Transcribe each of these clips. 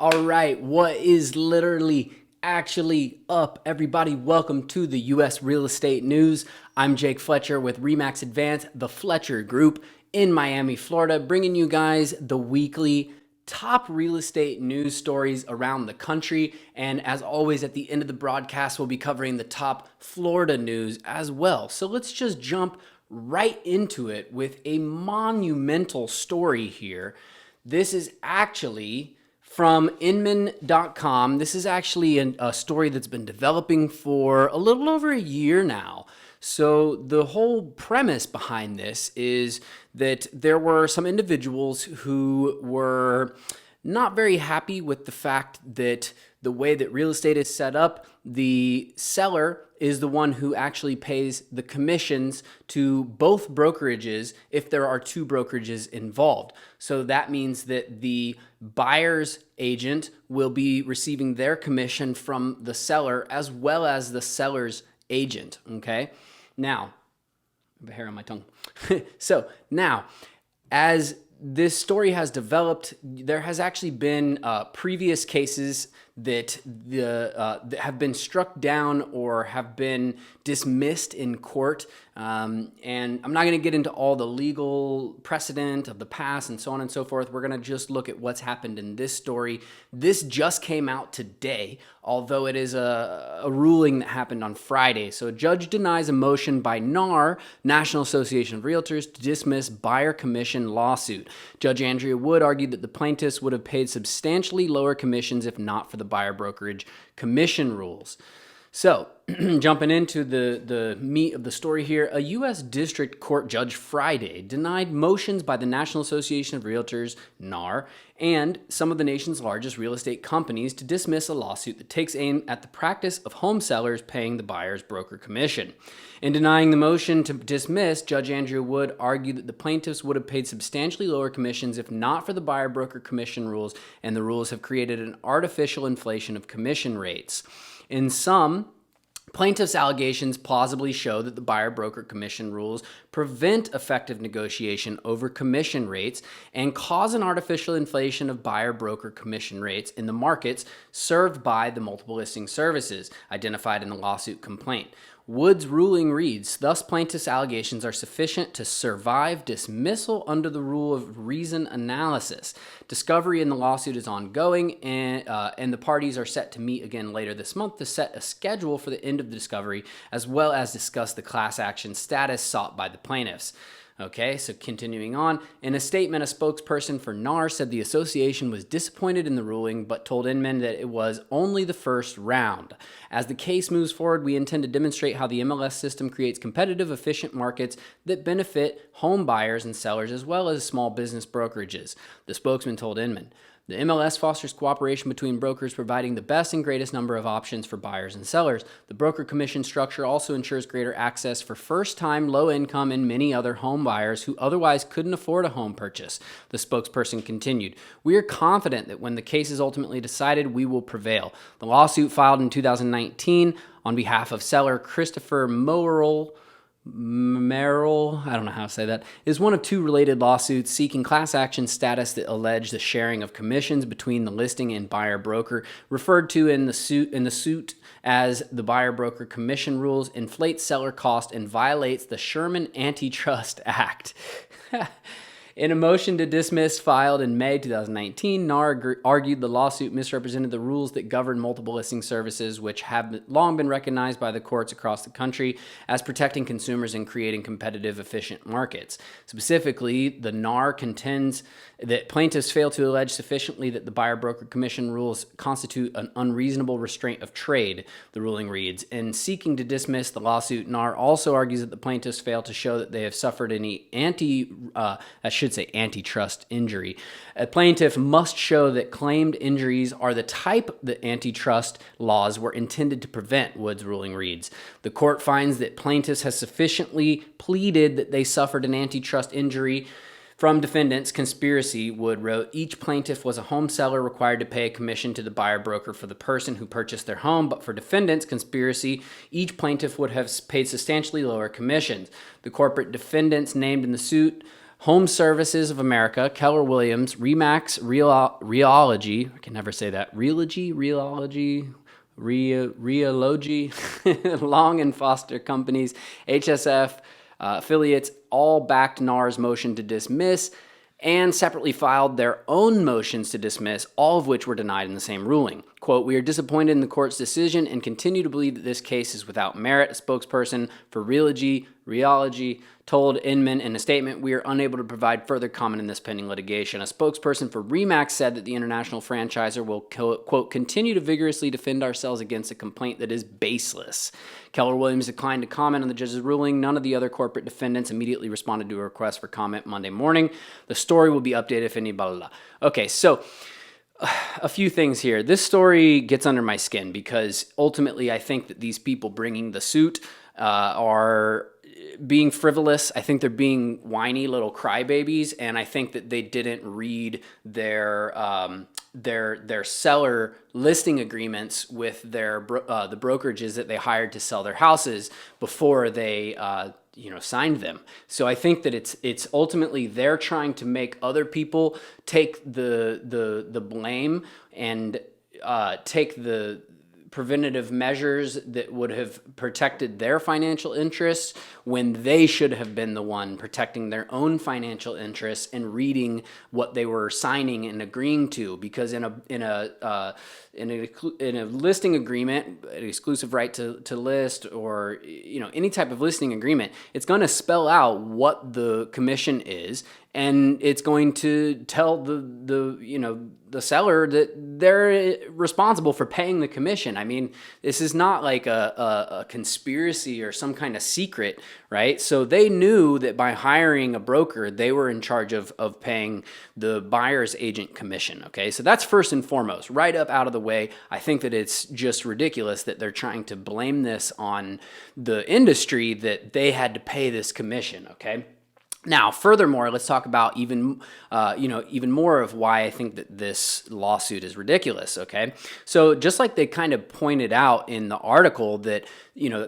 All right, what is literally actually up, everybody? Welcome to the U.S. Real Estate News. I'm Jake Fletcher with Remax Advance, the Fletcher Group in Miami, Florida, bringing you guys the weekly top real estate news stories around the country. And as always, at the end of the broadcast, we'll be covering the top Florida news as well. So let's just jump right into it with a monumental story here. This is actually from Inman.com. This is actually a story that's been developing for a little over a year now. So the whole premise behind this is that there were some individuals who were not very happy with the fact that the way that real estate is set up, the seller is the one who actually pays the commissions to both brokerages if there are two brokerages involved. So that means that the buyer's agent will be receiving their commission from the seller as well as the seller's agent, okay? Now, I have a hair on my tongue. So now, as this story has developed, there has actually been previous cases that have been struck down or have been dismissed in court. And I'm not going to get into all the legal precedent of the past and so on and so forth. We're going to just look at what's happened in this story. This just came out today, although it is a ruling that happened on Friday. So a judge denies a motion by NAR, National Association of Realtors, to dismiss buyer commission lawsuit. Judge Andrea Wood argued that the plaintiffs would have paid substantially lower commissions if not for the buyer brokerage commission rules. So, jumping into the meat of the story here, a U.S. District Court judge Friday denied motions by the National Association of Realtors, NAR, and some of the nation's largest real estate companies to dismiss a lawsuit that takes aim at the practice of home sellers paying the buyer's broker commission. In denying the motion to dismiss, Judge Andrea Wood argued that the plaintiffs would have paid substantially lower commissions if not for the buyer broker commission rules, and the rules have created an artificial inflation of commission rates. In sum, plaintiffs' allegations plausibly show that the buyer-broker commission rules prevent effective negotiation over commission rates and cause an artificial inflation of buyer-broker commission rates in the markets served by the multiple listing services identified in the lawsuit complaint. Wood's ruling reads, thus plaintiffs' allegations are sufficient to survive dismissal under the rule of reason analysis. Discovery in the lawsuit is ongoing, and the parties are set to meet again later this month to set a schedule for the end of the discovery, as well as discuss the class action status sought by the plaintiffs. Okay, so continuing on. In a statement, a spokesperson for NAR said the association was disappointed in the ruling, but told Inman that it was only the first round. As the case moves forward, we intend to demonstrate how the MLS system creates competitive, efficient markets that benefit home buyers and sellers as well as small business brokerages, the spokesman told Inman. The MLS fosters cooperation between brokers, providing the best and greatest number of options for buyers and sellers. The broker commission structure also ensures greater access for first-time, low-income, and many other home buyers who otherwise couldn't afford a home purchase, the spokesperson continued. We are confident that when the case is ultimately decided, we will prevail. The lawsuit filed in 2019 on behalf of seller Christopher Merrill, I don't know how to say that, is one of two related lawsuits seeking class action status that allege the sharing of commissions between the listing and buyer broker, referred to in the suit as the buyer broker commission rules, inflates seller cost and violates the Sherman Antitrust Act. In a motion to dismiss filed in May 2019, NAR argued the lawsuit misrepresented the rules that govern multiple listing services, which have long been recognized by the courts across the country as protecting consumers and creating competitive, efficient markets. Specifically, the NAR contends that plaintiffs fail to allege sufficiently that the buyer-broker commission rules constitute an unreasonable restraint of trade, the ruling reads. In seeking to dismiss the lawsuit, NAR also argues that the plaintiffs fail to show that they have suffered any antitrust injury. A plaintiff must show that claimed injuries are the type that antitrust laws were intended to prevent, Wood's ruling reads. The court finds that plaintiffs have sufficiently pleaded that they suffered an antitrust injury from defendants' conspiracy, Wood wrote. Each plaintiff was a home seller required to pay a commission to the buyer broker for the person who purchased their home, but for defendants' conspiracy, each plaintiff would have paid substantially lower commissions. The corporate defendants named in the suit Home Services of America, Keller Williams, Remax Rheology, I can never say that, Rheology, Long and Foster Companies, HSF, affiliates, all backed NAR's motion to dismiss and separately filed their own motions to dismiss, all of which were denied in the same ruling. Quote, "We are disappointed in the court's decision and continue to believe that this case is without merit." A spokesperson for Rheology told Inman in a statement, "We are unable to provide further comment in this pending litigation." A spokesperson for Remax said that the international franchisor will, quote, "continue to vigorously defend ourselves against a complaint that is baseless." Keller Williams declined to comment on the judge's ruling. None of the other corporate defendants immediately responded to a request for comment Monday morning. The story will be updated if any, blah, blah, blah. Okay, so a few things here. This story gets under my skin because ultimately I think that these people bringing the suit are being frivolous. I think they're being whiny little crybabies, and I think that they didn't read their seller listing agreements with their the brokerages that they hired to sell their houses before they signed them. So I think that it's ultimately they're trying to make other people take the blame and take the preventative measures that would have protected their financial interests when they should have been the one protecting their own financial interests and reading what they were signing and agreeing to. Because in a listing agreement, an exclusive right to list, or any type of listing agreement, it's going to spell out what the commission is, and it's going to tell the seller that they're responsible for paying the commission. I mean, this is not like a conspiracy or some kind of secret, right? So they knew that by hiring a broker, they were in charge of paying the buyer's agent commission, okay? So that's first and foremost, right up out of the way. I think that it's just ridiculous that they're trying to blame this on the industry, that they had to pay this commission, okay? Now, furthermore, let's talk about even more of why I think that this lawsuit is ridiculous, okay? So just like they kind of pointed out in the article that,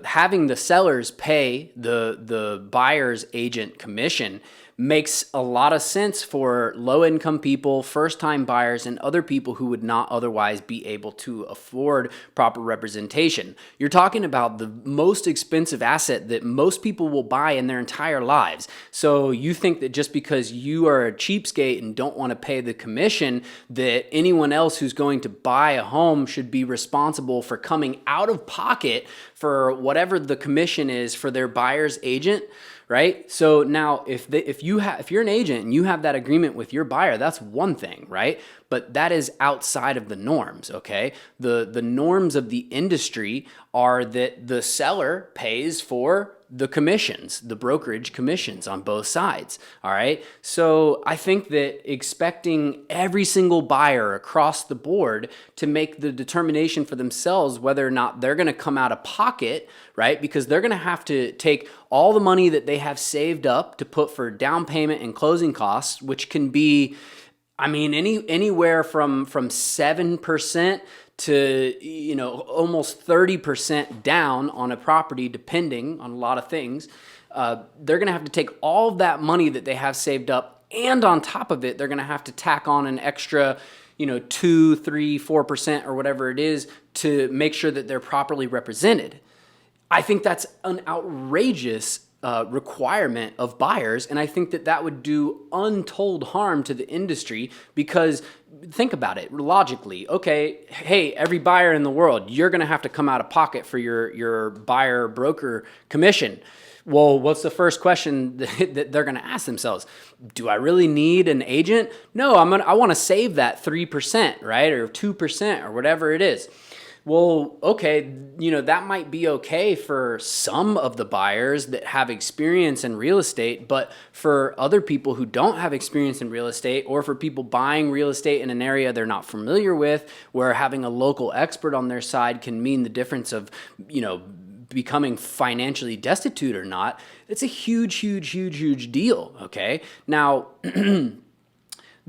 having the sellers pay the buyer's agent commission makes a lot of sense for low-income people, first-time buyers, and other people who would not otherwise be able to afford proper representation. You're talking about the most expensive asset that most people will buy in their entire lives. So you think that just because you are a cheapskate and don't want to pay the commission, that anyone else who's going to buy a home should be responsible for coming out of pocket for whatever the commission is for their buyer's agent? Right? So now if you're an agent and you have that agreement with your buyer, that's one thing, right? But that is outside of the norms, okay? The norms of the industry are that the seller pays for the commissions, the brokerage commissions on both sides, all right? So I think that expecting every single buyer across the board to make the determination for themselves whether or not they're going to come out of pocket, right? Because they're going to have to take all the money that they have saved up to put for down payment and closing costs, which can be, anywhere from 7% to almost 30% down on a property, depending on a lot of things. They're going to have to take all of that money that they have saved up, and on top of it, they're going to have to tack on an extra 2, 3, 4% or whatever it is to make sure that they're properly represented. I think that's an outrageous requirement of buyers, and I think that would do untold harm to the industry, because think about it logically. Okay, hey, every buyer in the world, you're going to have to come out of pocket for your buyer broker commission. Well, what's the first question that they're going to ask themselves? Do I really need an agent? No, I want to save that 3%, right, or 2% or whatever it is. Well, okay, that might be okay for some of the buyers that have experience in real estate, but for other people who don't have experience in real estate, or for people buying real estate in an area they're not familiar with, where having a local expert on their side can mean the difference of, becoming financially destitute or not, it's a huge, huge, huge, huge deal, okay? Now,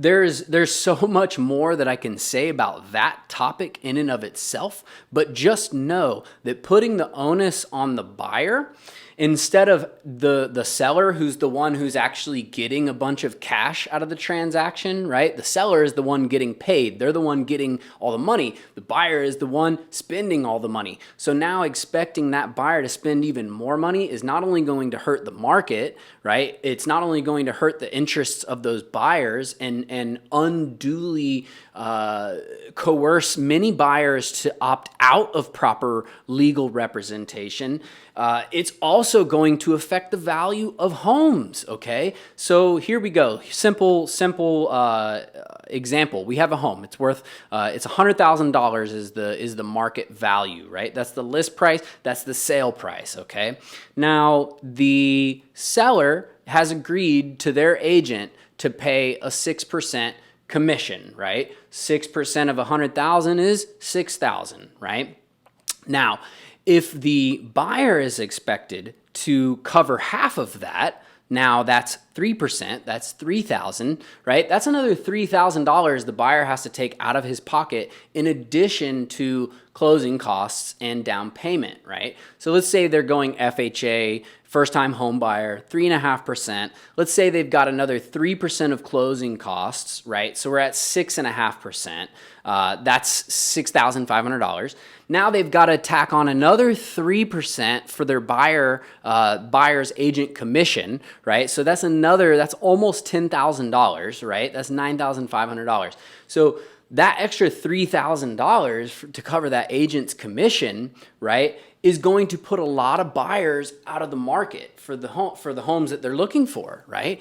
There's so much more that I can say about that topic in and of itself, but just know that putting the onus on the buyer instead of the seller, who's the one who's actually getting a bunch of cash out of the transaction, right? The seller is the one getting paid. They're the one getting all the money. The buyer is the one spending all the money. So now expecting that buyer to spend even more money is not only going to hurt the market, right? It's not only going to hurt the interests of those buyers and unduly coerce many buyers to opt out of proper legal representation. It's also going to affect the value of homes, okay? So here we go. Simple example. We have a home. It's worth, it's $100,000 is the market value, right? That's the list price. That's the sale price, okay? Now, the seller has agreed to their agent to pay a 6% commission, right? 6% of 100,000 is 6,000, right? Now, if the buyer is expected to cover half of that, now that's 3%, that's 3,000, right? That's another $3,000 the buyer has to take out of his pocket in addition to closing costs and down payment, right? So let's say they're going FHA, first time home buyer, 3.5%. Let's say they've got another 3% of closing costs, right? So we're at 6.5%. That's $6,500. Now they've got to tack on another 3% for their buyer's agent commission, right? So that's almost $10,000, right? That's $9,500. So that extra $3,000 to cover that agent's commission, right, is going to put a lot of buyers out of the market for the homes that they're looking for, right?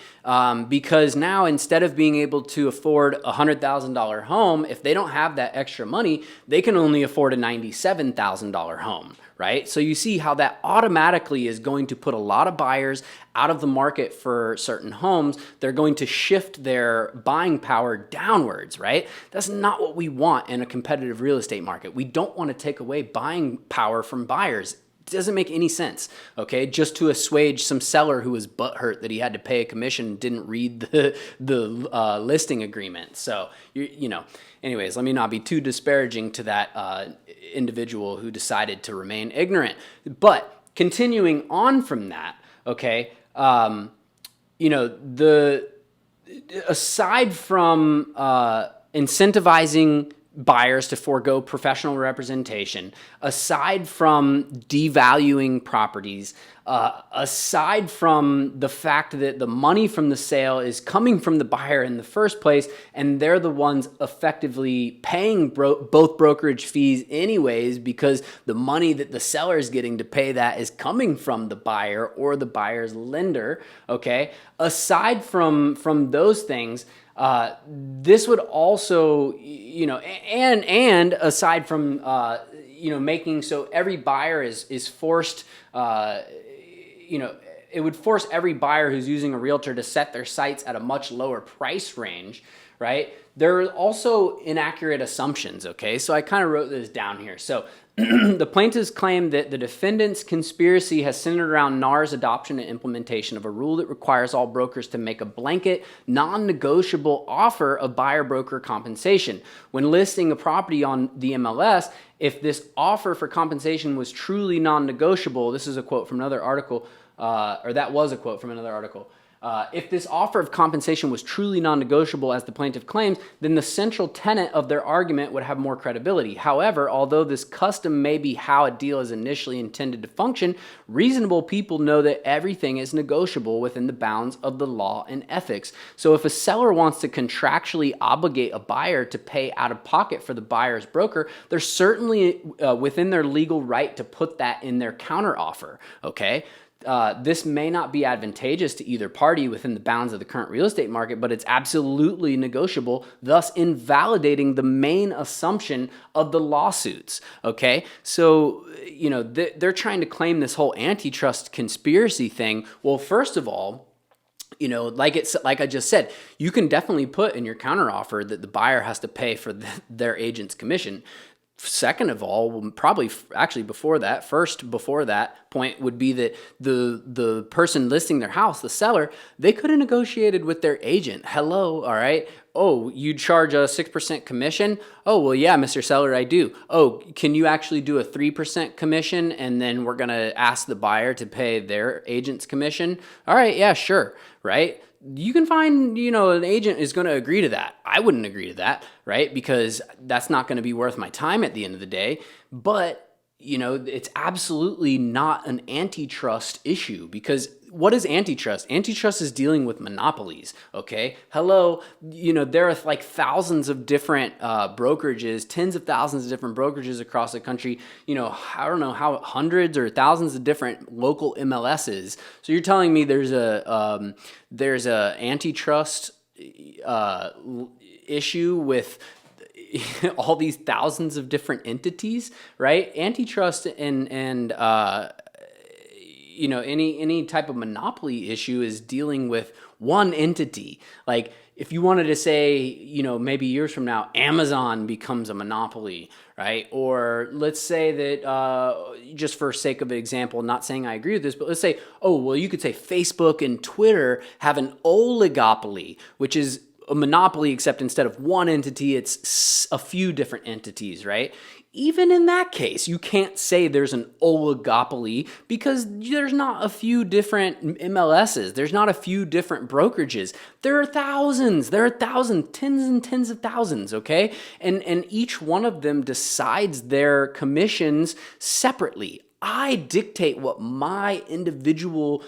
Because now instead of being able to afford a $100,000 home, if they don't have that extra money, they can only afford a $97,000 home, right? So you see how that automatically is going to put a lot of buyers out of the market for certain homes. They're going to shift their buying power downwards, right? That's not what we want in a competitive real estate market. We don't want to take away buying power from buyers. It doesn't make any sense, okay? Just to assuage some seller who was butthurt that he had to pay a commission and didn't read the listing agreement. So, anyways, let me not be too disparaging to that individual who decided to remain ignorant. But continuing on from that, okay, aside from incentivizing buyers to forego professional representation, aside from devaluing properties, aside from the fact that the money from the sale is coming from the buyer in the first place, and they're the ones effectively paying both brokerage fees anyways, because the money that the seller is getting to pay that is coming from the buyer or the buyer's lender, okay? Aside from those things, this would also, and aside from, making so every buyer is forced, it would force every buyer who's using a realtor to set their sights at a much lower price range, right? There are also inaccurate assumptions, okay? So I kind of wrote this down here. So the plaintiffs claim that the defendant's conspiracy has centered around NAR's adoption and implementation of a rule that requires all brokers to make a blanket, non-negotiable offer of buyer-broker compensation. When listing a property on the MLS, if this offer for compensation was truly non-negotiable, this is a quote from another article, or that was a quote from another article. If this offer of compensation was truly non-negotiable, as the plaintiff claims, then the central tenet of their argument would have more credibility. However, although this custom may be how a deal is initially intended to function, reasonable people know that everything is negotiable within the bounds of the law and ethics. So if a seller wants to contractually obligate a buyer to pay out of pocket for the buyer's broker, they're certainly within their legal right to put that in their counteroffer, okay? This may not be advantageous to either party within the bounds of the current real estate market, but it's absolutely negotiable, thus invalidating the main assumption of the lawsuits, okay? So, they're trying to claim this whole antitrust conspiracy thing. Well, first of all, like I just said, you can definitely put in your counteroffer that the buyer has to pay for their agent's commission. Second of all, probably actually before that point would be that the person listing their house, the seller, they could have negotiated with their agent. Hello, all right? oh, you charge a 6% commission? Oh, well, yeah, Mr. Seller, I do. Oh, can you actually do a 3% commission? And then we're going to ask the buyer to pay their agent's commission. All right, yeah, sure, right? You can find, an agent is going to agree to that. I wouldn't agree to that, right? Because that's not going to be worth my time at the end of the day. But it's absolutely not an antitrust issue, because what is antitrust? Antitrust is dealing with monopolies, okay? Hello, there are like thousands of different brokerages, tens of thousands of different brokerages across the country. I don't know how hundreds or thousands of different local MLSs. So you're telling me there's a antitrust issue with all these thousands of different entities, right? Antitrust and any type of monopoly issue is dealing with one entity. Like if you wanted to say, maybe years from now, Amazon becomes a monopoly, right? Or let's say that, just for sake of example, not saying I agree with this, but let's say, oh, well, you could say Facebook and Twitter have an oligopoly, which is a monopoly, except instead of one entity, it's a few different entities, right? Even in that case, you can't say there's an oligopoly, because there's not a few different MLSs. There's not a few different brokerages. There are thousands, tens and tens of thousands, okay? And each one of them decides their commissions separately. I dictate what my individual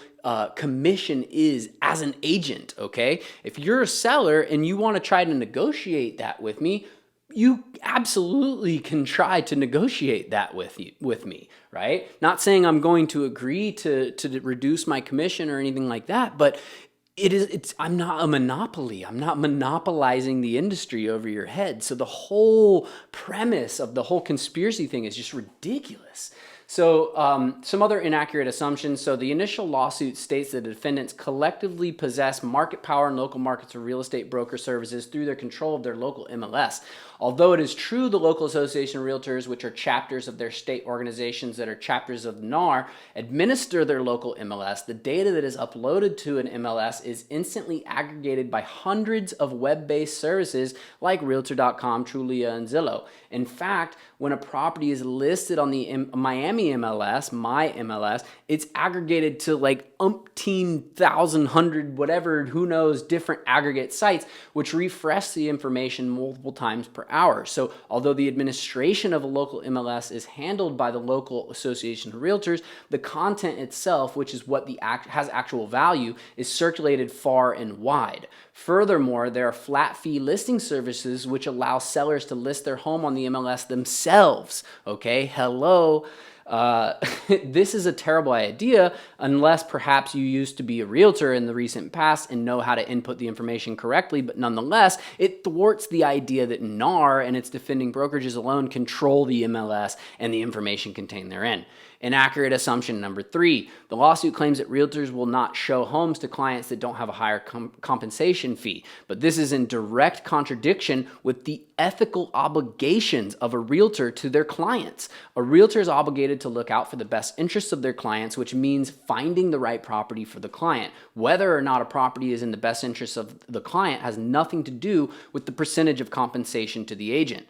commission is as an agent, okay? If you're a seller and you want to try to negotiate that with me, you absolutely can try to negotiate that with me, right? Not saying I'm going to agree to reduce my commission or anything like that, but I'm not a monopoly. I'm not monopolizing the industry over your head. So the whole premise of the whole conspiracy thing is just ridiculous. So some other inaccurate assumptions. So the initial lawsuit states that the defendants collectively possess market power in local markets for real estate broker services through their control of their local MLS. Although it is true the local association of realtors, which are chapters of their state organizations that are chapters of NAR, administer their local MLS, the data that is uploaded to an MLS is instantly aggregated by hundreds of web-based services like Realtor.com, Trulia, and Zillow. In fact, when a property is listed on the Miami MLS, my MLS, it's aggregated to like umpteen thousand, hundred, whatever, who knows, different aggregate sites, which refresh the information multiple times per hour. So although the administration of a local MLS is handled by the local association of realtors, the content itself, which is what has actual value, is circulated far and wide. Furthermore, there are flat fee listing services which allow sellers to list their home on the MLS themselves. Okay, hello. This is a terrible idea unless perhaps you used to be a realtor in the recent past and know how to input the information correctly, but nonetheless, it thwarts the idea that NAR and its defending brokerages alone control the MLS and the information contained therein. Inaccurate assumption number 3. The lawsuit claims that realtors will not show homes to clients that don't have a higher compensation fee, but this is in direct contradiction with the ethical obligations of a realtor to their clients. A realtor is obligated to look out for the best interests of their clients, which means finding the right property for the client. Whether or not a property is in the best interests of the client has nothing to do with the percentage of compensation to the agent.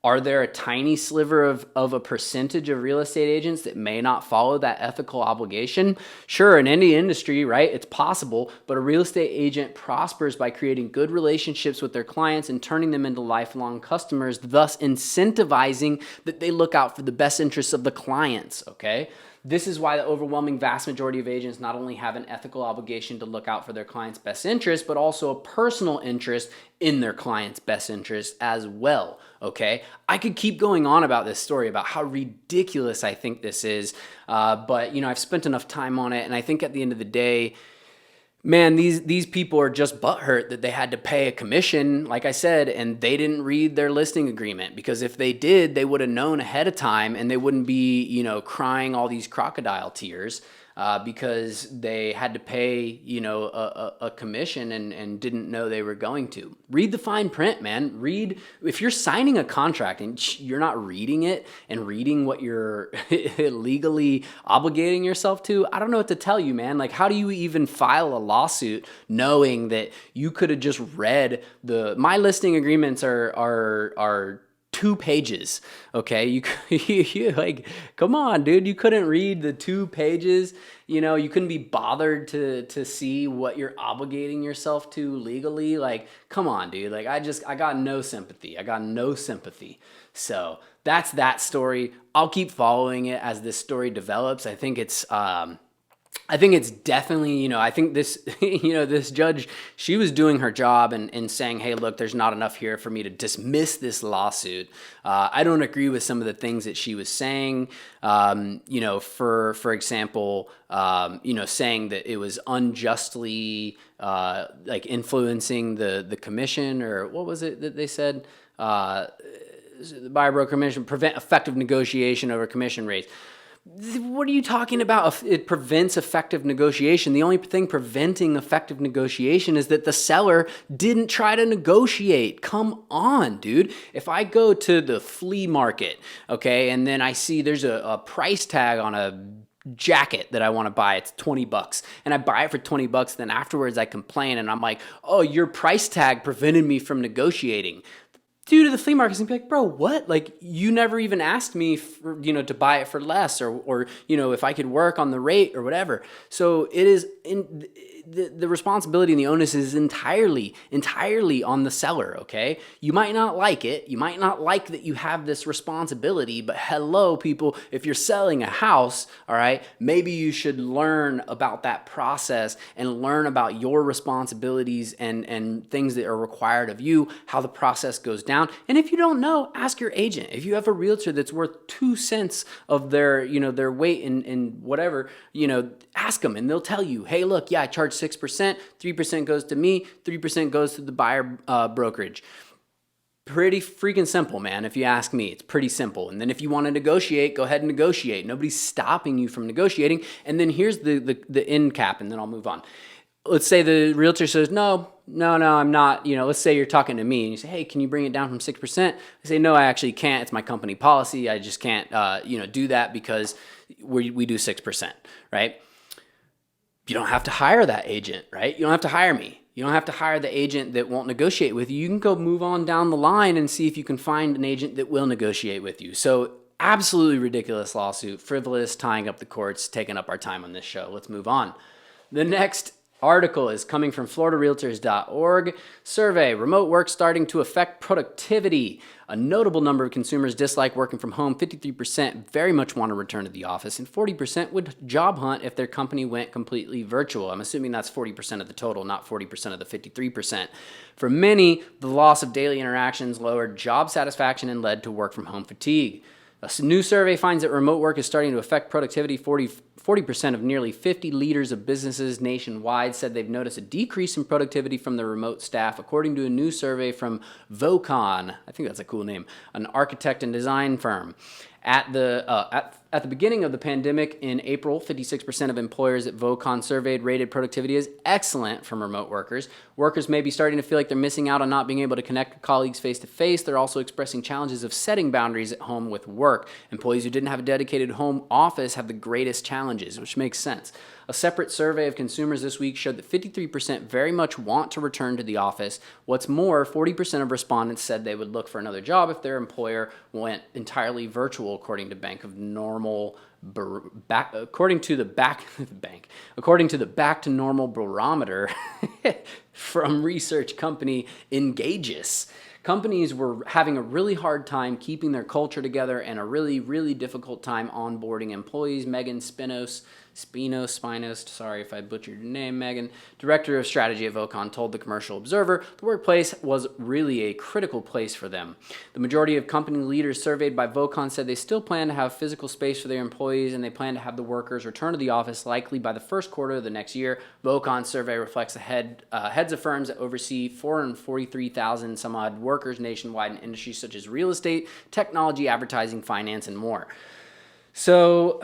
Are there a tiny sliver of a percentage of real estate agents that may not follow that ethical obligation? Sure, in any industry, right, it's possible, but a real estate agent prospers by creating good relationships with their clients and turning them into lifelong customers, thus incentivizing that they look out for the best interests of the clients, okay? This is why the overwhelming vast majority of agents not only have an ethical obligation to look out for their client's best interest, but also a personal interest in their client's best interest as well, okay? I could keep going on about this story, about how ridiculous I think this is, but I've spent enough time on it, and I think at the end of the day, man, these people are just butthurt that they had to pay a commission, like I said, and they didn't read their listing agreement, because if they did, they would have known ahead of time and they wouldn't be, crying all these crocodile tears. because they had to pay, a commission and didn't know they were going to. Read the fine print, man. Read, if you're signing a contract and you're not reading it and reading what you're legally obligating yourself to, I don't know what to tell you, man. Like, how do you even file a lawsuit knowing that you could have just read my listing agreements are 2 pages. Okay. You like, come on, dude. You couldn't read the 2 pages. You couldn't be bothered to see what you're obligating yourself to legally. Like, come on, dude. Like, I got no sympathy. So that's that story. I'll keep following it as this story develops. I think it's definitely, I think this, this judge, she was doing her job and saying, hey, look, there's not enough here for me to dismiss this lawsuit. I don't agree with some of the things that she was saying, for example, saying that it was unjustly, like influencing the commission, or what was it that they said? The buyer broker commission, prevent effective negotiation over commission rates. What are you talking about? It prevents effective negotiation. The only thing preventing effective negotiation is that the seller didn't try to negotiate. Come on, dude. If I go to the flea market, okay, and then I see there's a price tag on a jacket that I want to buy, it's $20, and I buy it for $20, then afterwards I complain and I'm like, oh, your price tag prevented me from negotiating. Dude at the flea market's gonna be like, bro, what? Like, you never even asked me for, to buy it for less, or if I could work on the rate or whatever. So it is the responsibility and the onus is entirely on the seller, okay? You might not like it. You might not like that you have this responsibility, but hello, people, if you're selling a house, all right, maybe you should learn about that process and learn about your responsibilities and things that are required of you, how the process goes down. And if you don't know, ask your agent. If you have a realtor that's worth 2 cents of their, their weight in whatever, ask them and they'll tell you, hey, look, yeah, I charge 6%, 3% goes to me, 3% goes to the buyer brokerage. Pretty freaking simple, man. If you ask me, it's pretty simple. And then if you want to negotiate, go ahead and negotiate. Nobody's stopping you from negotiating. And then here's the end cap, and then I'll move on. Let's say the realtor says, no, I'm not, let's say you're talking to me and you say, hey, can you bring it down from 6%? I say, no, I actually can't. It's my company policy. I just can't, do that because we do 6%, right? You don't have to hire that agent, right? You don't have to hire me. You don't have to hire the agent that won't negotiate with you. You can go move on down the line and see if you can find an agent that will negotiate with you. So absolutely ridiculous lawsuit, frivolous, tying up the courts, taking up our time on this show. Let's move on. The next article is coming from floridarealtors.org. Survey, remote work starting to affect productivity. A notable number of consumers dislike working from home. 53% very much want to return to the office, and 40% would job hunt if their company went completely virtual. I'm assuming that's 40% of the total, not 40% of the 53%. For many, the loss of daily interactions lowered job satisfaction and led to work from home fatigue. A new survey finds that remote work is starting to affect productivity. 40% of nearly 50 leaders of businesses nationwide said they've noticed a decrease in productivity from their remote staff, according to a new survey from Vocon. I think that's a cool name, an architect and design firm. At the beginning of the pandemic in April, 56% of employers at Vocon surveyed rated productivity as excellent from remote workers. Workers may be starting to feel like they're missing out on not being able to connect with colleagues face-to-face. They're also expressing challenges of setting boundaries at home with work. Employees who didn't have a dedicated home office have the greatest challenges, which makes sense. A separate survey of consumers this week showed that 53% very much want to return to the office. What's more, 40% of respondents said they would look for another job if their employer went entirely virtual, according to according to the Back to Normal barometer from research company Engageous. Companies were having a really hard time keeping their culture together and a really, really difficult time onboarding employees. Megan Spinos, sorry if I butchered your name, Megan, director of strategy at Vocon, told the Commercial Observer the workplace was really a critical place for them. The majority of company leaders surveyed by Vocon said they still plan to have physical space for their employees, and they plan to have the workers return to the office likely by the first quarter of the next year. Vocon's survey reflects the heads of firms that oversee 443,000 some odd workers nationwide in industries such as real estate, technology, advertising, finance, and more. So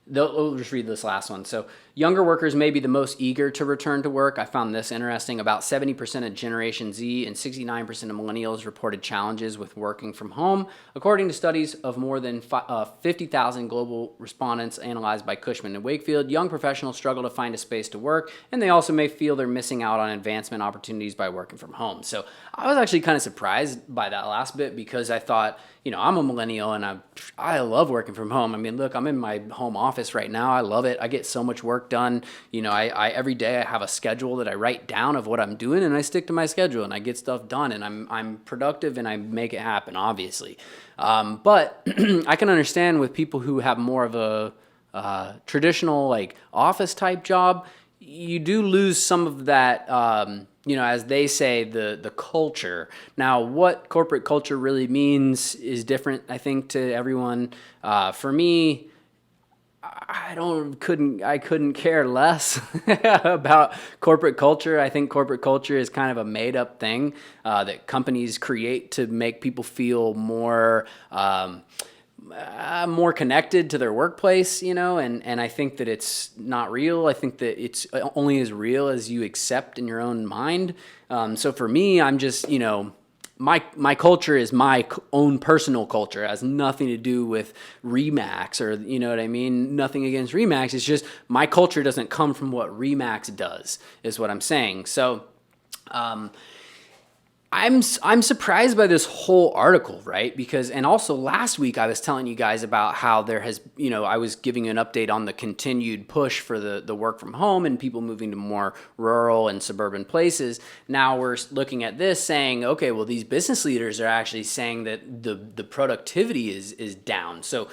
We'll just read this last one. So, younger workers may be the most eager to return to work. I found this interesting. About 70% of Generation Z and 69% of millennials reported challenges with working from home, according to studies of more than 50,000 global respondents analyzed by Cushman and Wakefield. Young professionals struggle to find a space to work, and they also may feel they're missing out on advancement opportunities by working from home. So, I was actually kind of surprised by that last bit because I thought, I'm a millennial and I love working from home. I mean, look, I'm in my home office right now. I love it. I get so much work done. I every day I have a schedule that I write down of what I'm doing, and I stick to my schedule and I get stuff done, and I'm productive and I make it happen, obviously. But I can understand with people who have more of a traditional like office type job, you do lose some of that, as they say, the culture. Now, what corporate culture really means is different, I think, to everyone. For me, I couldn't care less about corporate culture. I think corporate culture is kind of a made up thing that companies create to make people feel more connected to their workplace, and I think that it's not real. I think that it's only as real as you accept in your own mind. So for me, I'm just, my culture is my own personal culture. It has nothing to do with Remax or, you know what I mean? Nothing against Remax. It's just my culture doesn't come from what Remax does, is what I'm saying. So, I'm surprised by this whole article, right? Because, and also last week I was telling you guys about how there has, I was giving you an update on the continued push for the work from home and people moving to more rural and suburban places. Now we're looking at this saying, okay, well, these business leaders are actually saying that the productivity is down. So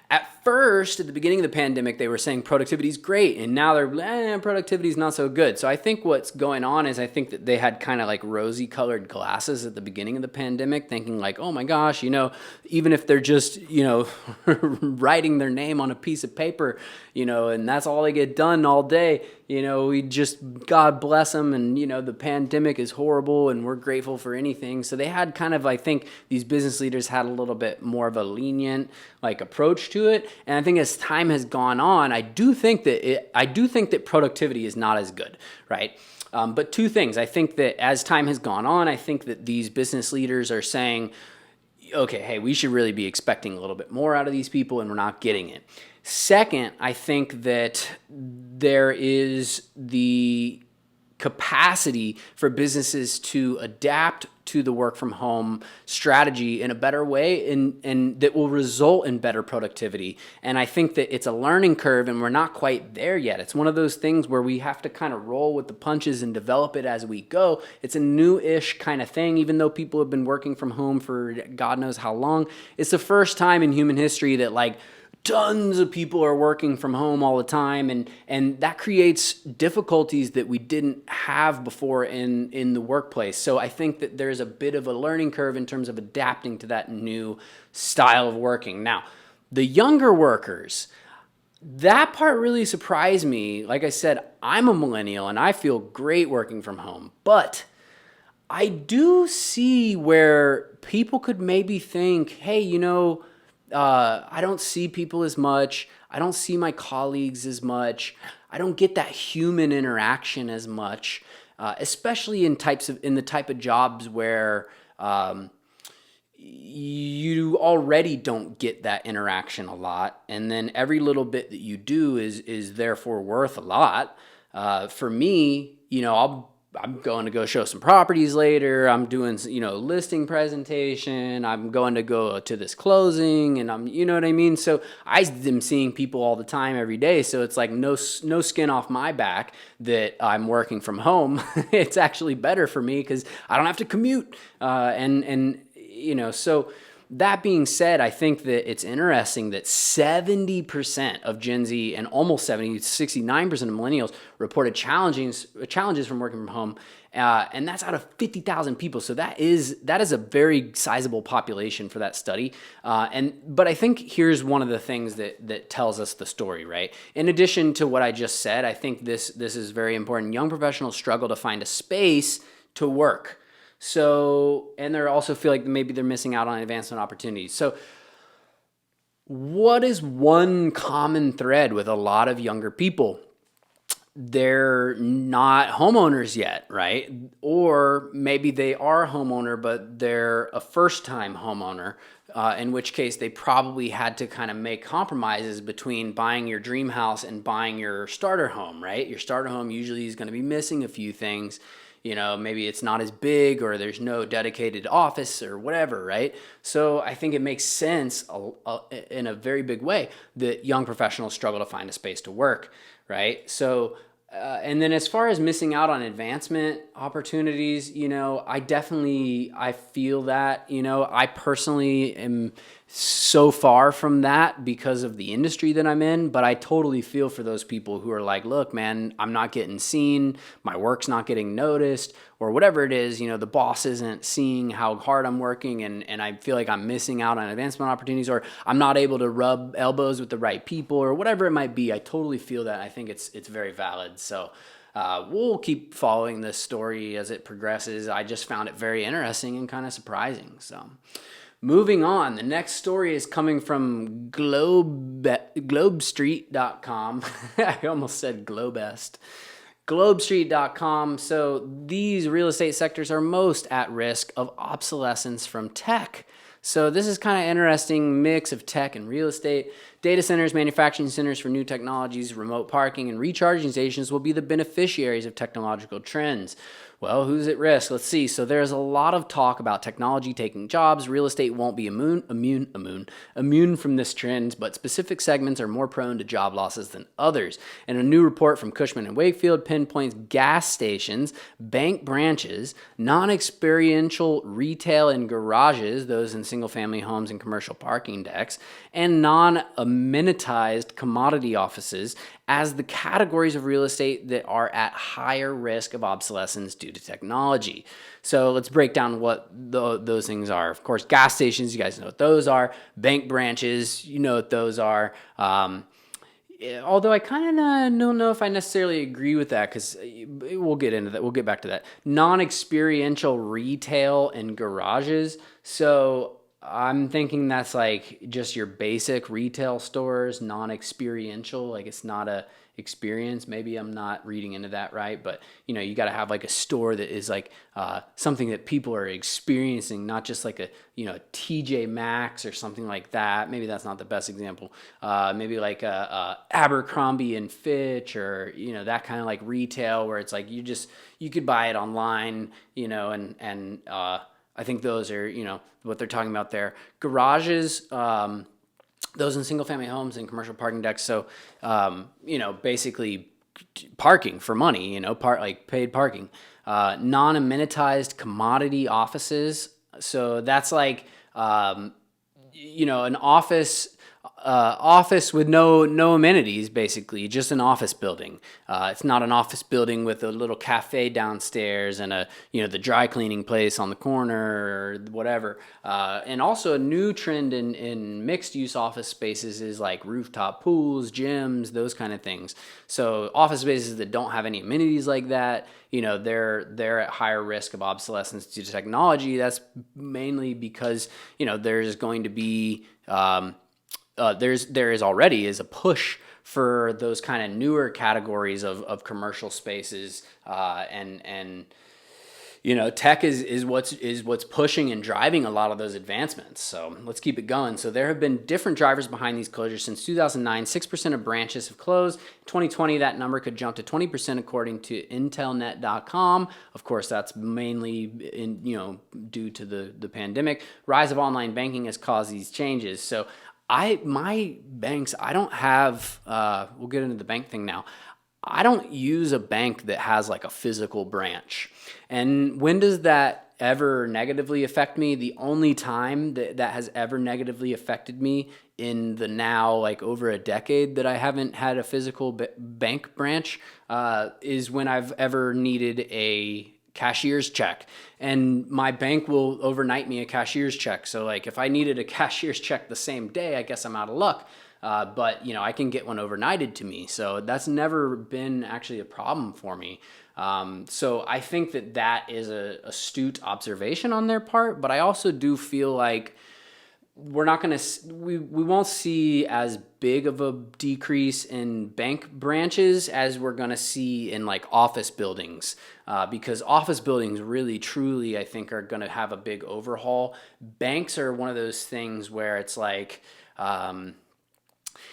at first, at the beginning of the pandemic, they were saying productivity is great, and now they're productivity is not so good. So I think what's going on is I think that they had kind of like rosy-colored glasses at the beginning of the pandemic, thinking like, oh my gosh, even if they're just, writing their name on a piece of paper, and that's all they get done all day, we just, God bless them, and, the pandemic is horrible, and we're grateful for anything. So they had kind of, I think, these business leaders had a little bit more of a lenient, like, approach to it. And I think as time has gone on, I do think that productivity is not as good, right? But two things. I think that as time has gone on, I think that these business leaders are saying, okay, hey, we should really be expecting a little bit more out of these people, and we're not getting it. Second, I think that there is the capacity for businesses to adapt to the work from home strategy in a better way, and that will result in better productivity. And I think that it's a learning curve, and we're not quite there yet. It's one of those things where we have to kind of roll with the punches and develop it as we go. It's a new-ish kind of thing, even though people have been working from home for God knows how long. It's the first time in human history that tons of people are working from home all the time, and that creates difficulties that we didn't have before in the workplace. So I think that there's a bit of a learning curve in terms of adapting to that new style of working. Now, the younger workers, that part really surprised me. Like I said, I'm a millennial and I feel great working from home, but I do see where people could maybe think, hey, I don't see people as much. I don't see my colleagues as much. I don't get that human interaction as much, especially in the type of jobs where you already don't get that interaction a lot, and then every little bit that you do is therefore worth a lot. For me, I'm going to go show some properties later. I'm doing, listing presentation. I'm going to go to this closing, and you know what I mean? So I am seeing people all the time every day. So it's like no skin off my back that I'm working from home. It's actually better for me because I don't have to commute. So that being said, I think that it's interesting that 70% of Gen Z and almost 69% of millennials reported challenges from working from home, and that's out of 50,000 people. So that is a very sizable population for that study. But I think here's one of the things that tells us the story, right? In addition to what I just said, I think this is very important. Young professionals struggle to find a space to work. So, and they also feel like maybe they're missing out on advancement opportunities. So What is one common thread with a lot of younger people? They're not homeowners yet, right? Or maybe they are a homeowner, but they're a first time homeowner, in which case they probably had to kind of make compromises between buying your dream house and buying your starter home, right? Your starter home usually is going to be missing a few things. Maybe it's not as big or there's no dedicated office or whatever, right? So I think it makes sense in a very big way that young professionals struggle to find a space to work, right? So and then as far as missing out on advancement opportunities, I feel that, I personally am so far from that because of the industry that I'm in, but I totally feel for those people who are like, look, man, I'm not getting seen, my work's not getting noticed, or whatever it is, the boss isn't seeing how hard I'm working, and I feel like I'm missing out on advancement opportunities, or I'm not able to rub elbows with the right people, or whatever it might be. I totally feel that. I think it's very valid. So we'll keep following this story as it progresses. I just found it very interesting and kind of surprising. So moving on, the next story is coming from globestreet.com. I almost said Globest. Globestreet.com. So these real estate sectors are most at risk of obsolescence from tech. So this is kind of interesting mix of tech and real estate. Data centers, manufacturing centers for new technologies, remote parking, and recharging stations will be the beneficiaries of technological trends. Well, who's at risk? Let's see. So there's a lot of talk about technology taking jobs. Real estate won't be immune from this trend, but specific segments are more prone to job losses than others. And a new report from Cushman & Wakefield pinpoints gas stations, bank branches, non-experiential retail and garages, those in single-family homes and commercial parking decks, and non-amenitized commodity offices as the categories of real estate that are at higher risk of obsolescence due to technology. So let's break down what those things are. Of course, gas stations, you guys know what those are. Bank branches, you know what those are. Although I kind of don't know if I necessarily agree with that, because we'll get into that. We'll get back to that. Non-experiential retail and garages. So I'm thinking that's like just your basic retail stores, non-experiential, like it's not a experience. Maybe I'm not reading into that right, but you got to have like a store that is like something that people are experiencing, not just like a TJ Maxx or something like that. Maybe that's not the best example. Maybe like a Abercrombie and Fitch, or that kind of like retail where it's like you could buy it online, and I think those are, what they're talking about there. Garages, those in single-family homes and commercial parking decks. So, basically parking for money, like paid parking. Non-amenitized commodity offices. So that's like, an office with no amenities, basically just an office building. It's not an office building with a little cafe downstairs and the dry cleaning place on the corner or whatever. And also a new trend in mixed use office spaces is like rooftop pools, gyms, those kind of things. So office spaces that don't have any amenities like that, they're at higher risk of obsolescence due to technology. That's mainly because there's going to be there is already a push for those kind of newer categories of commercial spaces, and tech is what's pushing and driving a lot of those advancements. So let's keep it going. So there have been different drivers behind these closures since 2009. 6% of branches have closed. 2020, that number could jump to 20% according to intelnet.com. Of course, that's mainly due to the pandemic. Rise of online banking has caused these changes. So my banks, I don't have, we'll get into the bank thing now. I don't use a bank that has like a physical branch. And when does that ever negatively affect me? The only time that has ever negatively affected me in the now like over a decade that I haven't had a physical bank branch is when I've ever needed a cashier's check, and my bank will overnight me a cashier's check. So like if I needed a cashier's check the same day, I guess I'm out of luck. But I can get one overnighted to me. So that's never been actually a problem for me. So I think that is a astute observation on their part, but I also do feel like we're not going to we won't see as big of a decrease in bank branches as we're going to see in like office buildings, because office buildings really truly I think are going to have a big overhaul. Banks are one of those things where it's like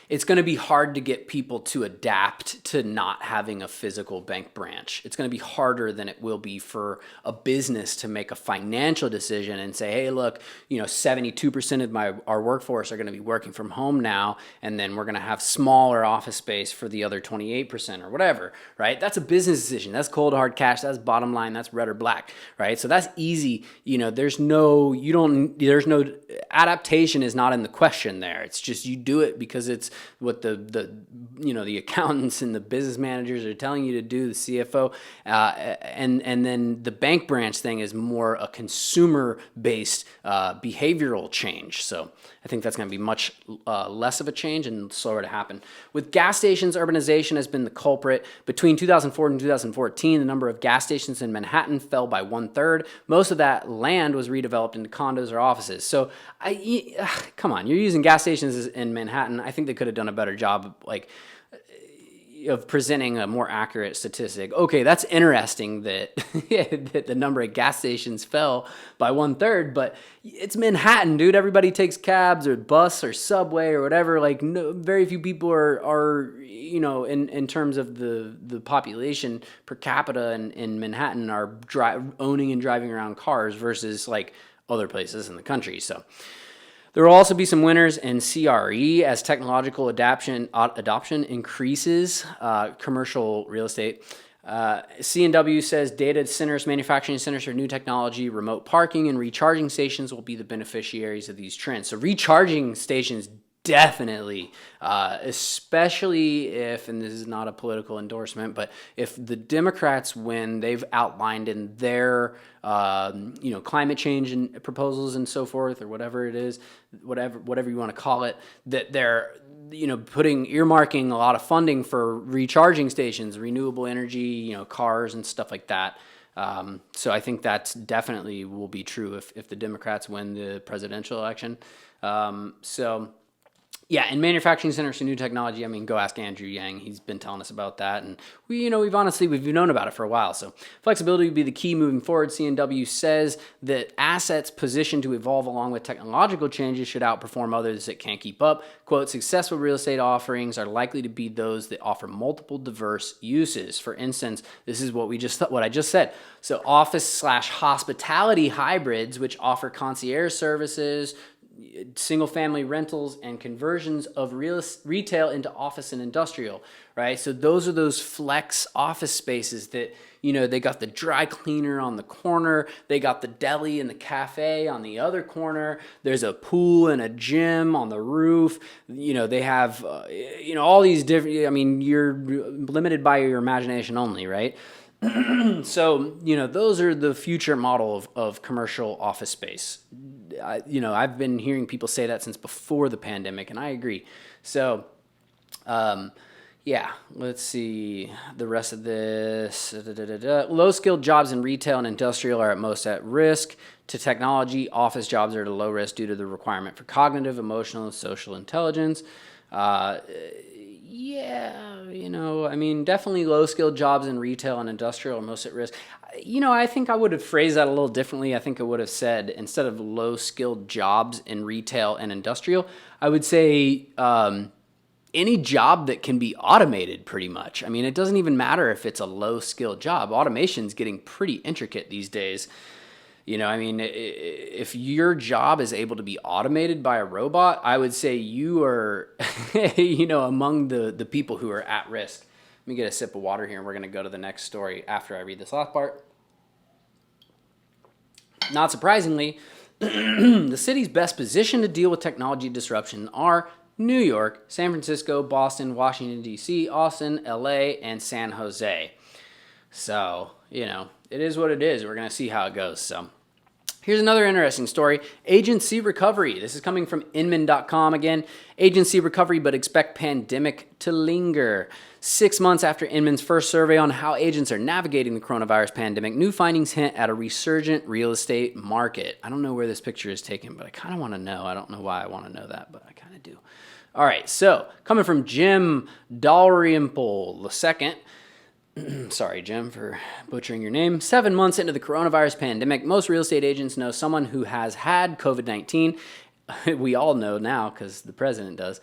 it's going to be hard to get people to adapt to not having a physical bank branch. It's going to be harder than it will be for a business to make a financial decision and say, hey, look, 72% of our workforce are going to be working from home now, and then we're going to have smaller office space for the other 28% or whatever, right? That's a business decision. That's cold hard cash. That's bottom line. That's red or black, right? So that's easy. There's no adaptation is not in the question there. It's just you do it because it's what the accountants and the business managers are telling you to do, the CFO, and then the bank branch thing is more a consumer based behavioral change. So I think that's going to be much less of a change and slower to happen. With gas stations, urbanization has been the culprit. Between 2004 and 2014, the number of gas stations in Manhattan fell by 1/3. Most of that land was redeveloped into condos or offices. So come on, you're using gas stations in Manhattan. I think they could have done a better job of presenting a more accurate statistic. Okay, that's interesting that, that the number of gas stations fell by 1/3, but it's Manhattan, dude. Everybody takes cabs or bus or subway or whatever. Very few people are in terms of the population per capita in Manhattan are owning and driving around cars versus like other places in the country. So there will also be some winners in CRE as technological adoption increases commercial real estate. C&W says data centers, manufacturing centers for new technology, remote parking, and recharging stations will be the beneficiaries of these trends. So recharging stations definitely, especially if, and this is not a political endorsement, but if the Democrats win, they've outlined in their, climate change and proposals and so forth, or whatever it is, whatever you want to call it, that they're, earmarking a lot of funding for recharging stations, renewable energy, cars and stuff like that. So I think that's definitely will be true if the Democrats win the presidential election. Yeah, in manufacturing centers for new technology, go ask Andrew Yang. He's been telling us about that, and we've known about it for a while. So flexibility would be the key moving forward. C&W says that assets positioned to evolve along with technological changes should outperform others that can't keep up. Quote, successful real estate offerings are likely to be those that offer multiple diverse uses. For instance, this is what I just said. So office/hospitality hybrids, which offer concierge services, single-family rentals, and conversions of retail into office and industrial, right? So those are those flex office spaces that, they got the dry cleaner on the corner, they got the deli and the cafe on the other corner, there's a pool and a gym on the roof, they have, all these different, you're limited by your imagination only, right? So, those are the future model of commercial office space. I've been hearing people say that since before the pandemic, and I agree. So, let's see the rest of this. Low-skilled jobs in retail and industrial are at most at risk to technology. Office jobs are at a low risk due to the requirement for cognitive, emotional, and social intelligence. Definitely low-skilled jobs in retail and industrial are most at risk. I think I would have phrased that a little differently. I think I would have said, instead of low-skilled jobs in retail and industrial, I would say any job that can be automated pretty much. It doesn't even matter if it's a low-skilled job. Automation's getting pretty intricate these days. If your job is able to be automated by a robot, I would say you are, among the people who are at risk. Let me get a sip of water here, and we're going to go to the next story after I read this last part. Not surprisingly, the cities best positioned to deal with technology disruption are New York, San Francisco, Boston, Washington, D.C., Austin, L.A., and San Jose. So, it is what it is. We're going to see how it goes. So, Here's another interesting story. Agency recovery. This is coming from Inman.com again. Agency recovery, but expect pandemic to linger. 6 months after Inman's first survey on how agents are navigating the coronavirus pandemic, new findings hint at a resurgent real estate market. I don't know where this picture is taken, but I kind of want to know. I don't know why I want to know that, but I kind of do. All right, so coming from Jim Dalrymple II. Sorry, Jim, for butchering your name. 7 months into the coronavirus pandemic, most real estate agents know someone who has had COVID-19. We all know now because the president does.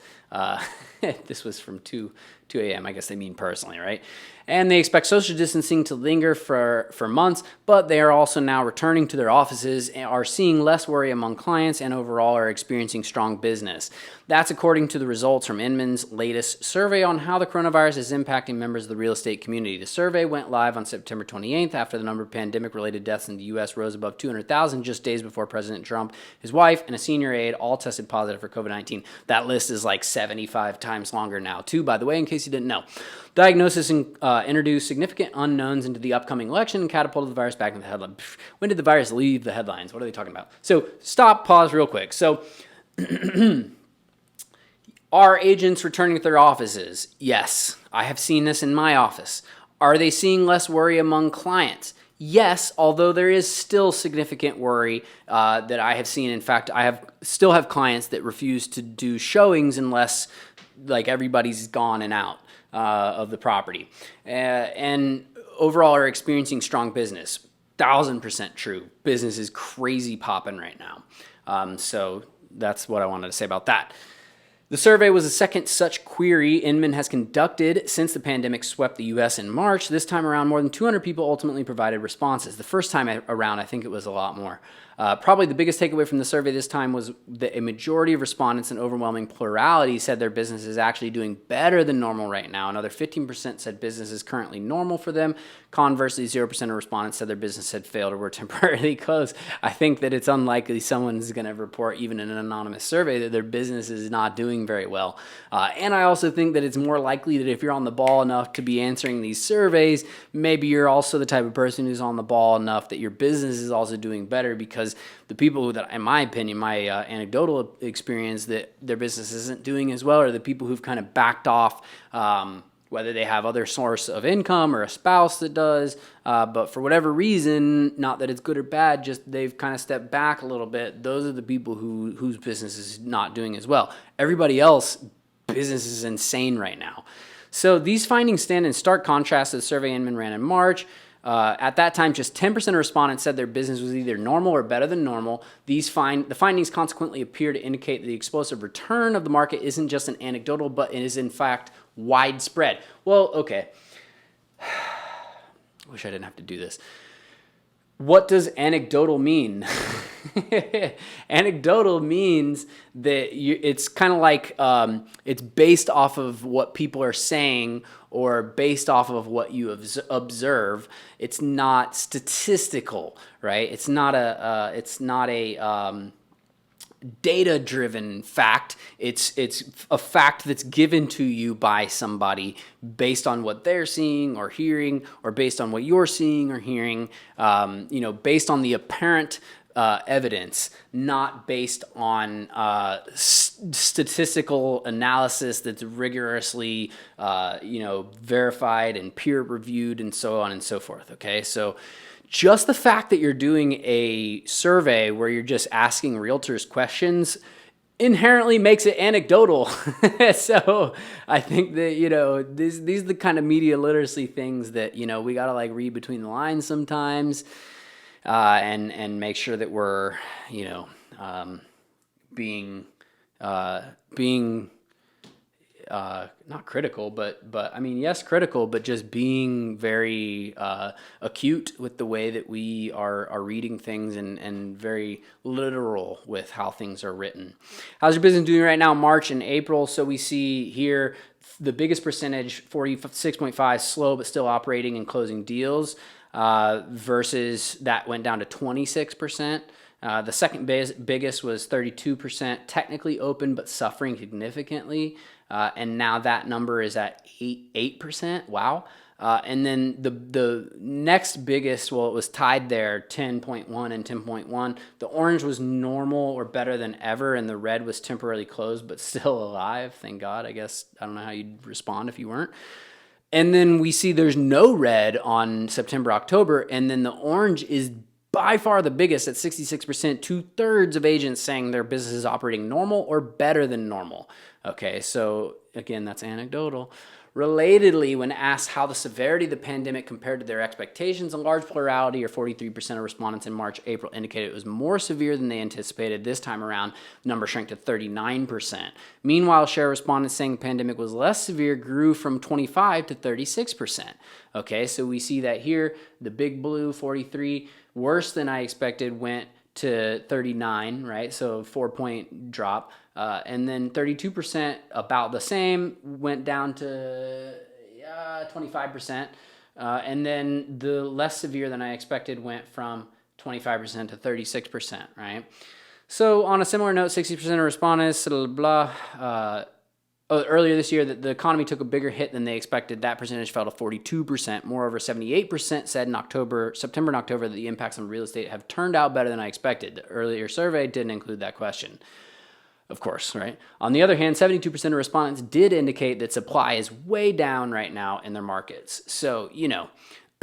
This was from 2 a.m. I guess they mean personally, right? And they expect social distancing to linger for months, but they are also now returning to their offices and are seeing less worry among clients and overall are experiencing strong business. That's according to the results from Inman's latest survey on how the coronavirus is impacting members of the real estate community. The survey went live on September 28th after the number of pandemic-related deaths in the U.S. rose above 200,000 just days before President Trump, his wife, and a senior aide all tested positive for COVID-19. That list is like 75 times longer now, too, by the way, in case you didn't know. Diagnosis introduced significant unknowns into the upcoming election and catapulted the virus back into the headline. When did the virus leave the headlines? What are they talking about? So stop, pause real quick. So are agents returning to their offices? Yes. I have seen this in my office. Are they seeing less worry among clients? Yes, although there is still significant worry that I have seen. In fact, still have clients that refuse to do showings unless like everybody's gone and out of the property. And overall are experiencing strong business. 1,000% true. Business is crazy popping right now. So that's what I wanted to say about that. The survey was the second such query Inman has conducted since the pandemic swept the U.S. in March. This time around, more than 200 people ultimately provided responses. The first time around, I think it was a lot more. Probably the biggest takeaway from the survey this time was that a majority of respondents, an overwhelming plurality, said their business is actually doing better than normal right now. Another 15% said business is currently normal for them. Conversely, 0% of respondents said their business had failed or were temporarily closed. I think that it's unlikely someone's going to report, even in an anonymous survey, that their business is not doing very well. And I also think that it's more likely that if you're on the ball enough to be answering these surveys, maybe you're also the type of person who's on the ball enough that your business is also doing better, because the people that, in my opinion, my anecdotal experience, that their business isn't doing as well are the people who've kind of backed off, whether they have other source of income or a spouse that does, but for whatever reason, not that it's good or bad, just they've kind of stepped back a little bit. Those are the people whose business is not doing as well. Everybody else, business is insane right now. So these findings stand in stark contrast to the survey Inman ran in March. At that time, just 10% of respondents said their business was either normal or better than normal. The findings consequently appear to indicate that the explosive return of the market isn't just an anecdotal, but it is in fact widespread. Well, okay. Wish I didn't have to do this. What does anecdotal mean? Anecdotal means that it's kind of like it's based off of what people are saying or based off of what you observe. It's not statistical, right? It's not a data-driven fact. It's a fact that's given to you by somebody based on what they're seeing or hearing, or based on what you're seeing or hearing. Based on the apparent evidence, not based on statistical analysis that's rigorously, verified and peer-reviewed and so on and so forth. Okay, so just the fact that you're doing a survey where you're just asking realtors questions inherently makes it anecdotal. So I think that, these are the kind of media literacy things that, we got to like read between the lines sometimes, and make sure that we're, being not critical, but I mean, yes, critical, but just being very acute with the way that we are reading things, and very literal with how things are written. How's your business doing right now, March and April? So we see here the biggest percentage, 46.5, slow but still operating and closing deals, versus that went down to 26%. The second biggest was 32%, technically open but suffering significantly. And now that number is at 8%. Wow. And then the next biggest, well, it was tied there, 10.1 and 10.1. The orange was normal or better than ever, and the red was temporarily closed but still alive. Thank God. I guess I don't know how you'd respond if you weren't. And then we see there's no red on September, October, and then the orange is by far the biggest at 66%, 2/3 of agents saying their business is operating normal or better than normal. Okay, so again, that's anecdotal. Relatedly, when asked how the severity of the pandemic compared to their expectations, a large plurality, or 43% of respondents in March, April, indicated it was more severe than they anticipated. This time around, the number shrank to 39%. Meanwhile, share of respondents saying the pandemic was less severe grew from 25 to 36%. Okay, so we see that here, the big blue, 43, worse than I expected, went to 39, right? So 4-point drop. And then 32%, about the same, went down to 25%. And then the less severe than I expected went from 25% to 36%, right? So on a similar note, 60% of respondents, earlier this year, that the economy took a bigger hit than they expected. That percentage fell to 42%. Moreover, 78% said in September and October that the impacts on real estate have turned out better than I expected. The earlier survey didn't include that question. Of course, right? On the other hand, 72% of respondents did indicate that supply is way down right now in their markets. So,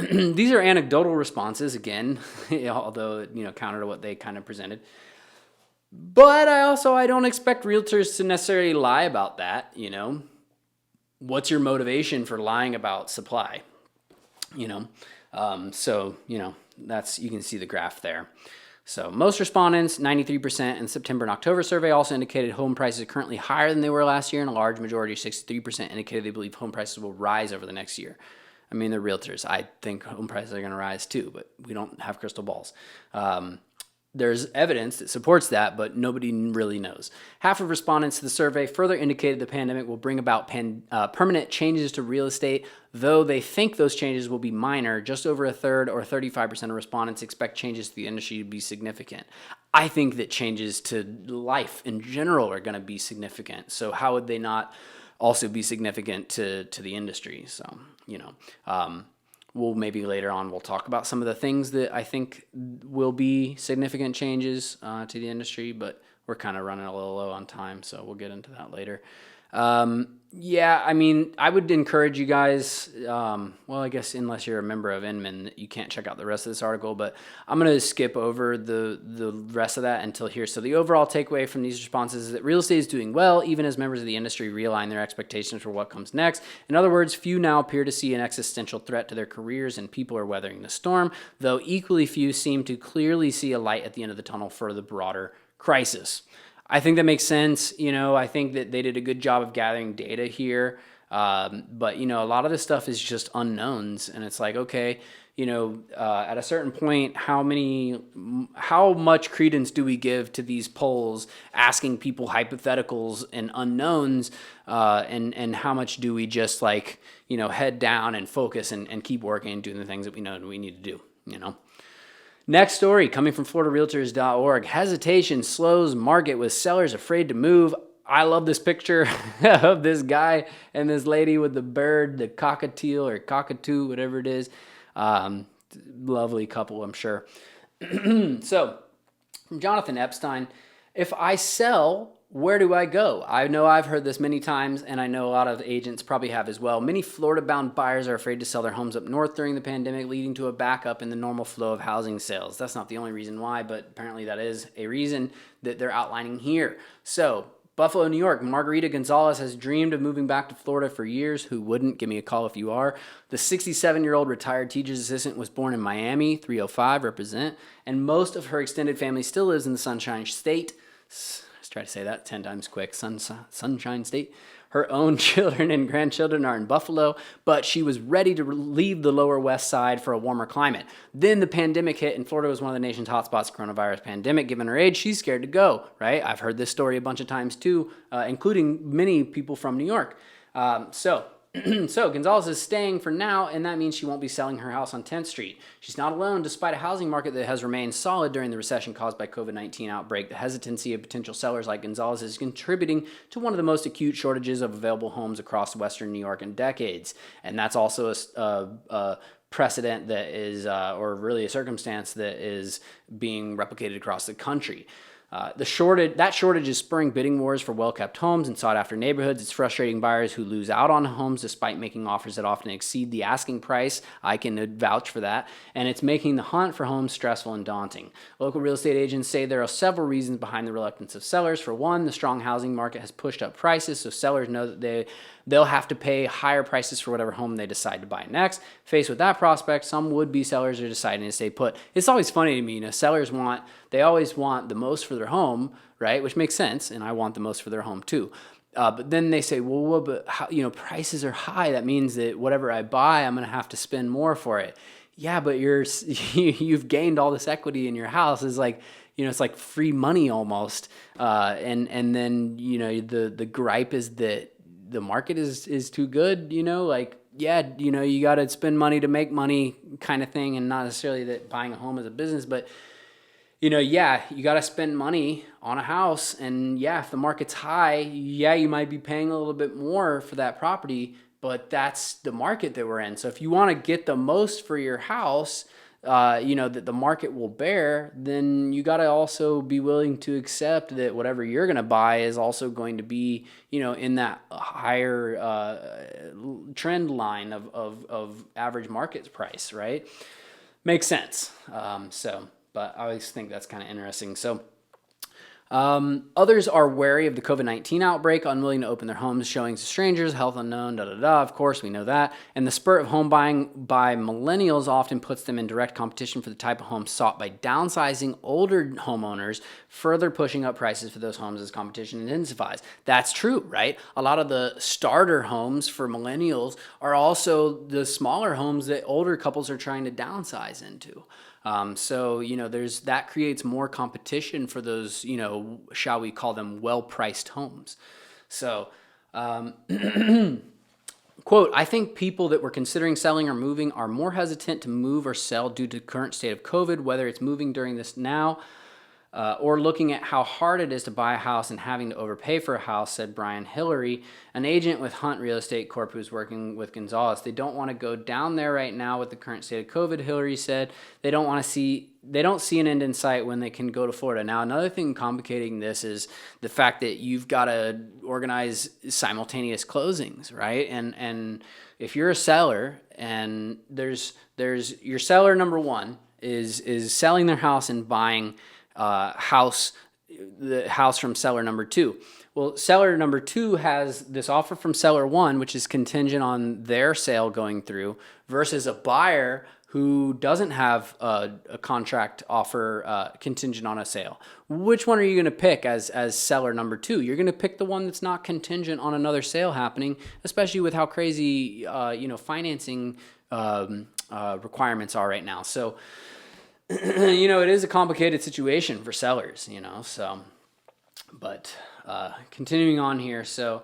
these are anecdotal responses, again, although, counter to what they kind of presented. But I don't expect realtors to necessarily lie about that, What's your motivation for lying about supply? That's, you can see the graph there. So most respondents, 93% in September and October survey, also indicated home prices are currently higher than they were last year, and a large majority, 63%, indicated they believe home prices will rise over the next year. I mean, they're realtors. I think home prices are going to rise too, but we don't have crystal balls. There's evidence that supports that, but nobody really knows. Half of respondents to the survey further indicated the pandemic will bring about permanent changes to real estate, though they think those changes will be minor. Just over a third, or 35% of respondents, expect changes to the industry to be significant. I think that changes to life in general are going to be significant. So how would they not also be significant to the industry? So, maybe later on we'll talk about some of the things that I think will be significant changes to the industry, but we're kind of running a little low on time, so we'll get into that later. I would encourage you guys, I guess unless you're a member of Inman, you can't check out the rest of this article, but I'm going to skip over the rest of that until here. So the overall takeaway from these responses is that real estate is doing well, even as members of the industry realign their expectations for what comes next. In other words, few now appear to see an existential threat to their careers, and people are weathering the storm, though equally few seem to clearly see a light at the end of the tunnel for the broader crisis. I think that makes sense. I think that they did a good job of gathering data here. But, a lot of this stuff is just unknowns. And it's like, okay, at a certain point, how much credence do we give to these polls asking people hypotheticals and unknowns? And how much do we just head down and focus and keep working and doing the things that we know we need to do, Next story coming from FloridaRealtors.org. Hesitation slows market with sellers afraid to move. I love this picture of this guy and this lady with the bird, the cockatiel or cockatoo, whatever it is. Lovely couple, I'm sure. So, from Jonathan Epstein, if I sell, where do I go? I know I've heard this many times, and I know a lot of agents probably have as well. Many Florida-bound buyers are afraid to sell their homes up north during the pandemic, leading to a backup in the normal flow of housing sales. That's not the only reason why, but apparently that is a reason that they're outlining here. So, Buffalo, New York, Margarita Gonzalez has dreamed of moving back to Florida for years. Who wouldn't? Give me a call if you are. The 67-year-old retired teacher's assistant was born in Miami, 305, represent, and most of her extended family still lives in the Sunshine State. Let's try to say that 10 times quick. Sunshine State. Her own children and grandchildren are in Buffalo, but she was ready to leave the lower west side for a warmer climate. Then the pandemic hit, and Florida was one of the nation's hotspots of coronavirus pandemic. Given her age, she's scared to go, right? I've heard this story a bunch of times too, including many people from New York. So So Gonzalez is staying for now, and that means she won't be selling her house on 10th Street. She's not alone. Despite a housing market that has remained solid during the recession caused by COVID-19 outbreak, the hesitancy of potential sellers like Gonzalez is contributing to one of the most acute shortages of available homes across Western New York in decades. And that's also a precedent that is, or really a circumstance that is being replicated across the country. That shortage is spurring bidding wars for well-kept homes in sought-after neighborhoods. It's frustrating buyers who lose out on homes despite making offers that often exceed the asking price. I can vouch for that. And it's making the hunt for homes stressful and daunting. Local real estate agents say there are several reasons behind the reluctance of sellers. For one, the strong housing market has pushed up prices, so sellers know that they'll have to pay higher prices for whatever home they decide to buy next. Faced with that prospect, some would-be sellers are deciding to stay put. It's always funny to me, sellers they always want the most for their home, right? Which makes sense, and I want the most for their home too. But then they say, well, but how, prices are high. That means that whatever I buy, I'm going to have to spend more for it. Yeah, but you've gained all this equity in your house. It's like, it's like free money almost. And then, the gripe is that the market is too good, you got to spend money to make money kind of thing, and not necessarily that buying a home is a business, but you got to spend money on a house, and if the market's high, you might be paying a little bit more for that property, but that's the market that we're in. So if you want to get the most for your house, that the market will bear, then you got to also be willing to accept that whatever you're going to buy is also going to be, in that higher trend line of average market price, right? Makes sense. But I always think that's kind of interesting. So others are wary of the COVID-19 outbreak, unwilling to open their homes, showing to strangers, health unknown, Of course, we know that. And the spurt of home buying by millennials often puts them in direct competition for the type of home sought by downsizing older homeowners, further pushing up prices for those homes as competition intensifies. That's true, right? A lot of the starter homes for millennials are also the smaller homes that older couples are trying to downsize into. There's that creates more competition for those, shall we call them well-priced homes. So, quote, I think people that were considering selling or moving are more hesitant to move or sell due to the current state of COVID, whether it's moving during this now, or looking at how hard it is to buy a house and having to overpay for a house, said Brian Hillary, an agent with Hunt Real Estate Corp who's working with Gonzalez. They don't want to go down there right now with the current state of COVID, Hillary said. They don't see an end in sight when they can go to Florida. Now, another thing complicating this is the fact that you've got to organize simultaneous closings, right? And if you're a seller and there's your seller number one is selling their house and buying the house from seller number two. Well, seller number two has this offer from seller one, which is contingent on their sale going through, versus a buyer who doesn't have a contract offer contingent on a sale. Which one are you going to pick as seller number two? You're going to pick the one that's not contingent on another sale happening, especially with how crazy financing requirements are right now. So it is a complicated situation for sellers, but continuing on here. So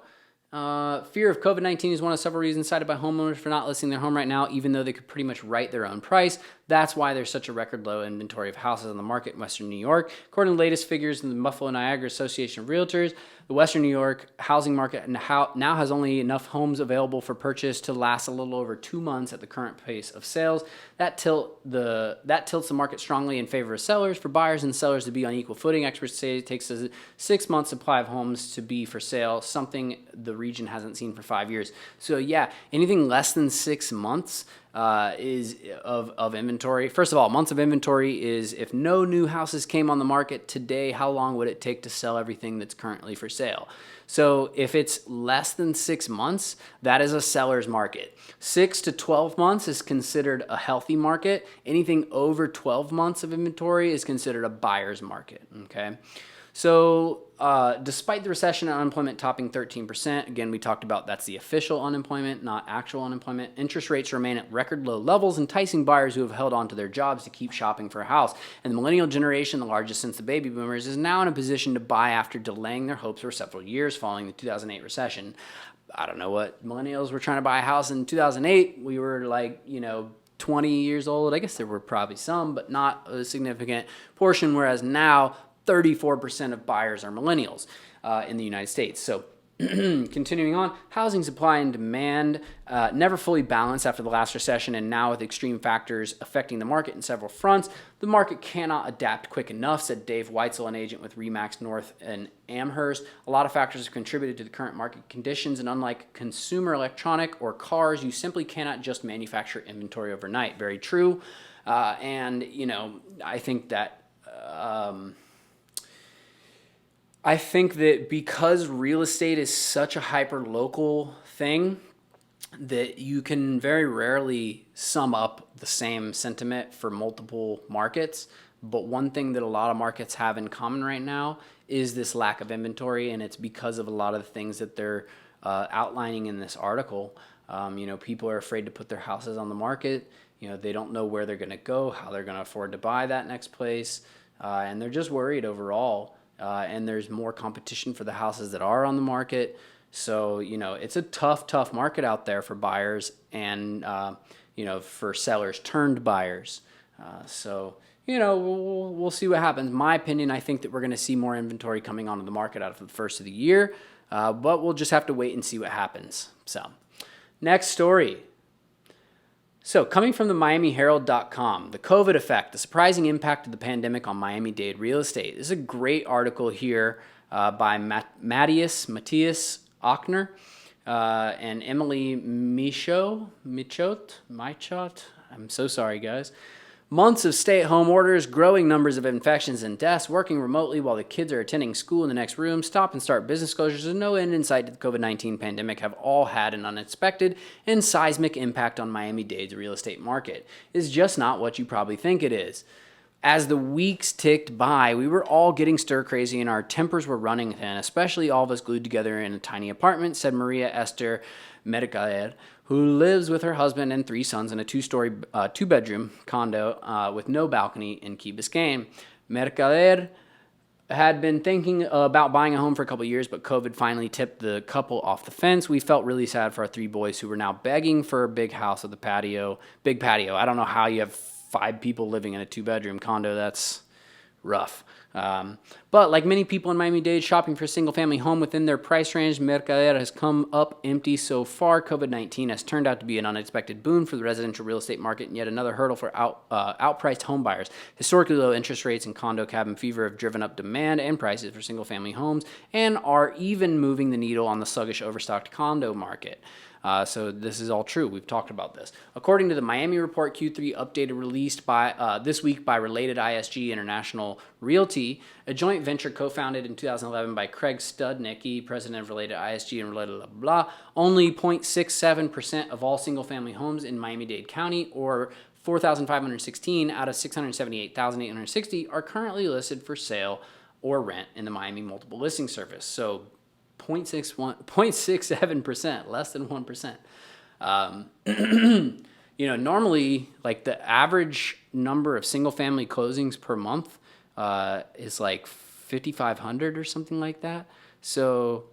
fear of COVID-19 is one of several reasons cited by homeowners for not listing their home right now, even though they could pretty much write their own price. That's why there's such a record low inventory of houses on the market in Western New York. According to the latest figures in the Buffalo Niagara Association of Realtors, the Western New York housing market now has only enough homes available for purchase to last a little over 2 months at the current pace of sales. That tilts the market strongly in favor of sellers. For buyers and sellers to be on equal footing, experts say it takes a 6-month supply of homes to be for sale, something the region hasn't seen for 5 years. So anything less than 6 months is of inventory. First of all, months of inventory is if no new houses came on the market today, how long would it take to sell everything that's currently for sale? So if it's less than 6 months, that is a seller's market. 6 to 12 months is considered a healthy market. Anything over 12 months of inventory is considered a buyer's market, okay? So despite the recession and unemployment topping 13%, again, we talked about that's the official unemployment, not actual unemployment, interest rates remain at record low levels, enticing buyers who have held on to their jobs to keep shopping for a house. And the millennial generation, the largest since the baby boomers, is now in a position to buy after delaying their hopes for several years following the 2008 recession. I don't know what millennials were trying to buy a house in 2008. We were like, 20 years old. I guess there were probably some, but not a significant portion. Whereas now 34% of buyers are millennials in the United States. So continuing on, housing supply and demand never fully balanced after the last recession, and now with extreme factors affecting the market in several fronts, the market cannot adapt quick enough, said Dave Weitzel, an agent with Remax North and Amherst. A lot of factors have contributed to the current market conditions, and unlike consumer electronic or cars, you simply cannot just manufacture inventory overnight. Very true. I think that because real estate is such a hyper-local thing that you can very rarely sum up the same sentiment for multiple markets. But one thing that a lot of markets have in common right now is this lack of inventory, and it's because of a lot of the things that they're outlining in this article. People are afraid to put their houses on the market. They don't know where they're going to go, how they're going to afford to buy that next place, and they're just worried overall. And there's more competition for the houses that are on the market. So, it's a tough market out there for buyers and, for sellers turned buyers. We'll see what happens. My opinion, I think that we're going to see more inventory coming onto the market out of the first of the year, but we'll just have to wait and see what happens. So, next story. So, coming from the MiamiHerald.com, the COVID effect, the surprising impact of the pandemic on Miami-Dade real estate. This is a great article here by Matthias Ochner and Emily Michaud. I'm so sorry, guys. Months of stay-at-home orders, growing numbers of infections and deaths, working remotely while the kids are attending school in the next room, stop and start business closures, and no end in sight to the COVID-19 pandemic have all had an unexpected and seismic impact on Miami-Dade's real estate market. It's just not what you probably think it is. As the weeks ticked by, we were all getting stir-crazy and our tempers were running thin, especially all of us glued together in a tiny apartment, said Maria Esther Mercader, who lives with her husband and 3 sons in a two-bedroom condo with no balcony in Key Biscayne. Mercader had been thinking about buying a home for a couple of years, but COVID finally tipped the couple off the fence. We felt really sad for our 3 boys who were now begging for a big house with a big patio. I don't know how you have 5 people living in a 2-bedroom condo. That's rough. But like many people in Miami-Dade shopping for a single-family home within their price range, Mercader has come up empty so far. COVID-19 has turned out to be an unexpected boon for the residential real estate market and yet another hurdle for outpriced home buyers. Historically low interest rates and condo cabin fever have driven up demand and prices for single-family homes and are even moving the needle on the sluggish, overstocked condo market. So this is all true. We've talked about this. According to the Miami Report Q3 updated released by this week by Related ISG International Realty, a joint venture co-founded in 2011 by Craig Studnicki, president of Related ISG and Related blah, blah, blah, only 0.67% of all single-family homes in Miami-Dade County, or 4,516 out of 678,860, are currently listed for sale or rent in the Miami Multiple Listing Service. So 0.67%, less than 1%. Normally, like the average number of single-family closings per month is like 5,500 or something like that. So,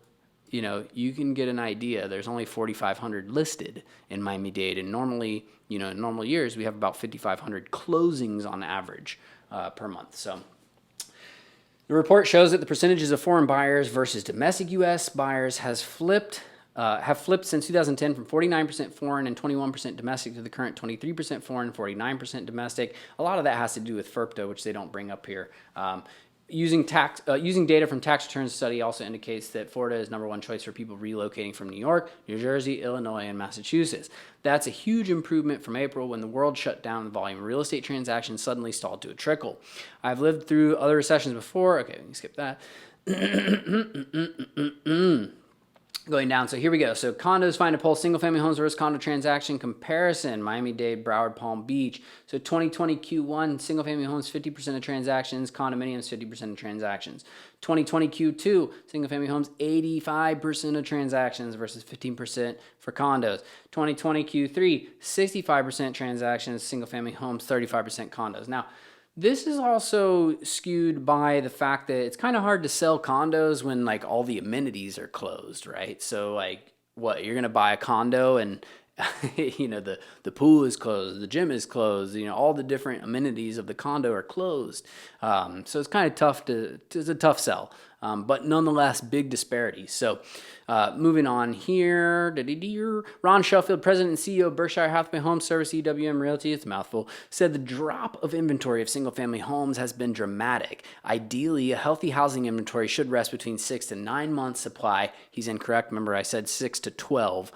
you can get an idea. There's only 4,500 listed in Miami-Dade, and normally, in normal years, we have about 5,500 closings on average per month. So, the report shows that the percentages of foreign buyers versus domestic U.S. buyers have flipped since 2010 from 49% foreign and 21% domestic to the current 23% foreign and 49% domestic. A lot of that has to do with FERPTA, which they don't bring up here. Using data from tax returns study also indicates that Florida is number 1 choice for people relocating from New York, New Jersey, Illinois, and Massachusetts. That's a huge improvement from April when the world shut down and the volume of real estate transactions suddenly stalled to a trickle. I've lived through other recessions before. Okay, we can skip that. Going down, so here we go. So condos find a poll, single-family homes versus condo transaction comparison, Miami-Dade, Broward, Palm Beach. So 2020 Q1, single-family homes, 50% of transactions, condominiums, 50% of transactions. 2020 Q2, single-family homes, 85% of transactions versus 15% for condos. 2020 Q3, 65% transactions, single-family homes, 35% condos. Now, this is also skewed by the fact that it's kind of hard to sell condos when like all the amenities are closed, right? So like what, you're going to buy a condo and the pool is closed, the gym is closed, all the different amenities of the condo are closed. So it's kind of tough it's a tough sell, but nonetheless, big disparities. So moving on here, Ron Sheffield, president and CEO of Berkshire Hathaway Home Service, EWM Realty, it's a mouthful, said the drop of inventory of single-family homes has been dramatic. Ideally, a healthy housing inventory should rest between 6 to 9 months supply. He's incorrect. Remember, I said 6 to 12,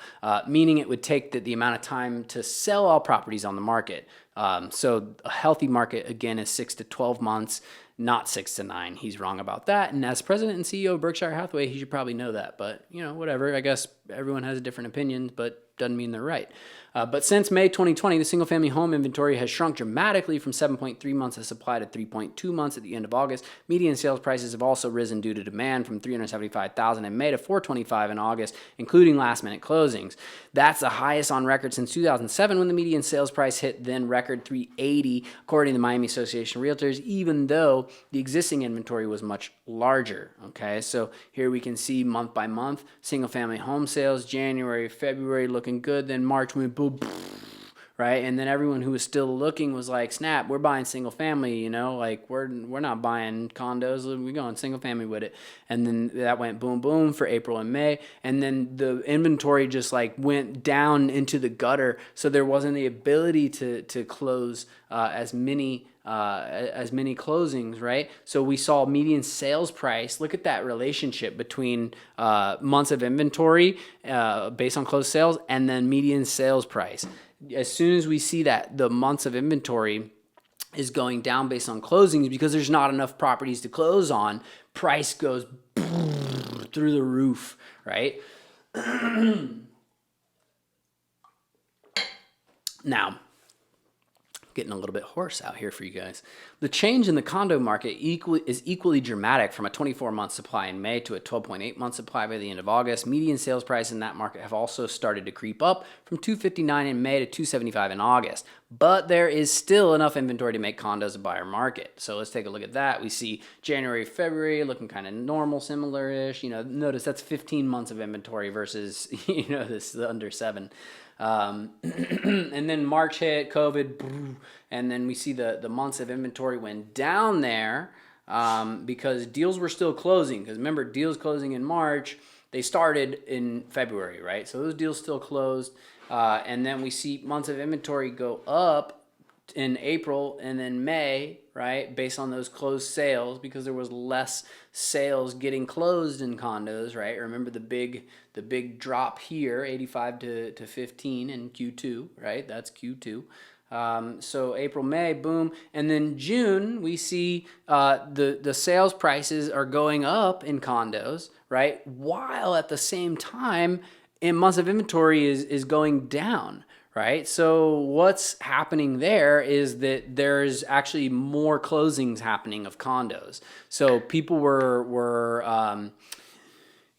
meaning it would take the amount of time to sell all properties on the market. So a healthy market, again, is 6 to 12 months, not 6 to 9. He's wrong about that. And as president and CEO of Berkshire Hathaway, he should probably know that. But, whatever. I guess everyone has a different opinion, but doesn't mean they're right. But since May 2020, the single-family home inventory has shrunk dramatically from 7.3 months of supply to 3.2 months at the end of August. Median sales prices have also risen due to demand from $375,000 in May to $425,000 in August, including last-minute closings. That's the highest on record since 2007, when the median sales price hit then record $380,000, according to the Miami Association of Realtors, even though the existing inventory was much larger. Okay, so here we can see month by month, single-family home sales, January, February looking good, then March went boom, right? And then everyone who was still looking was like, snap, we're buying single family, like we're not buying condos, we're going single family with it. And then that went boom, boom for April and May. And then the inventory just like went down into the gutter. So there wasn't the ability to close as many closings, right? So we saw median sales price. Look at that relationship between months of inventory based on closed sales and then median sales price. As soon as we see that the months of inventory is going down based on closings because there's not enough properties to close on, price goes through the roof, right? Now, getting a little bit hoarse out here for you guys. The change in the condo market is equally dramatic, from a 24-month supply in May to a 12.8-month supply by the end of August. Median sales price in that market have also started to creep up from $259,000 in May to $275,000 in August. But there is still enough inventory to make condos a buyer market. So let's take a look at that. We see January, February looking kind of normal, similar-ish. Notice that's 15 months of inventory versus, this under 7. And then March hit, COVID, and then we see the months of inventory went down there because deals were still closing. Because remember, deals closing in March, they started in February, right? So those deals still closed. And then we see months of inventory go up in April and then May, right, based on those closed sales, because there was less sales getting closed in condos, right? Remember the big drop here, 85 to 15 in Q2, right? That's Q2. So April, May, boom. And then June, we see the sales prices are going up in condos, right? While at the same time, in months of inventory is going down, right? So what's happening there is that there's actually more closings happening of condos. So people were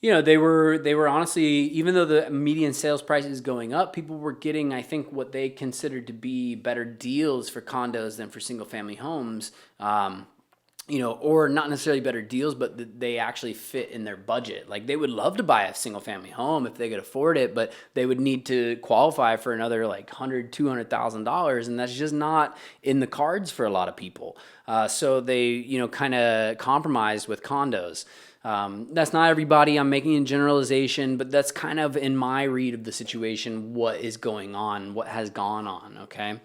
they were honestly, even though the median sales price is going up, people were getting, I think, what they considered to be better deals for condos than for single family homes. Or not necessarily better deals, but they actually fit in their budget. Like, they would love to buy a single family home if they could afford it, but they would need to qualify for another like $100,000, $200,000, and that's just not in the cards for a lot of people. So they, kind of compromised with condos. That's not everybody. I'm making a generalization, but that's kind of, in my read of the situation, what is going on, what has gone on, okay?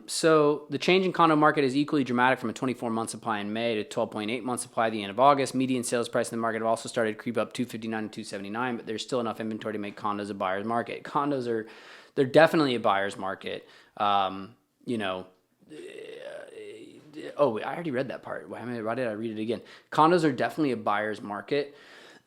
So the change in condo market is equally dramatic, from a 24-month supply in May to 12.8-month supply at the end of August. Median sales price in the market have also started to creep up, $259,000 to $279,000, but there's still enough inventory to make condos a buyer's market. They're definitely a buyer's market. Oh, I already read that part. Why did I read it again? Condos are definitely a buyer's market.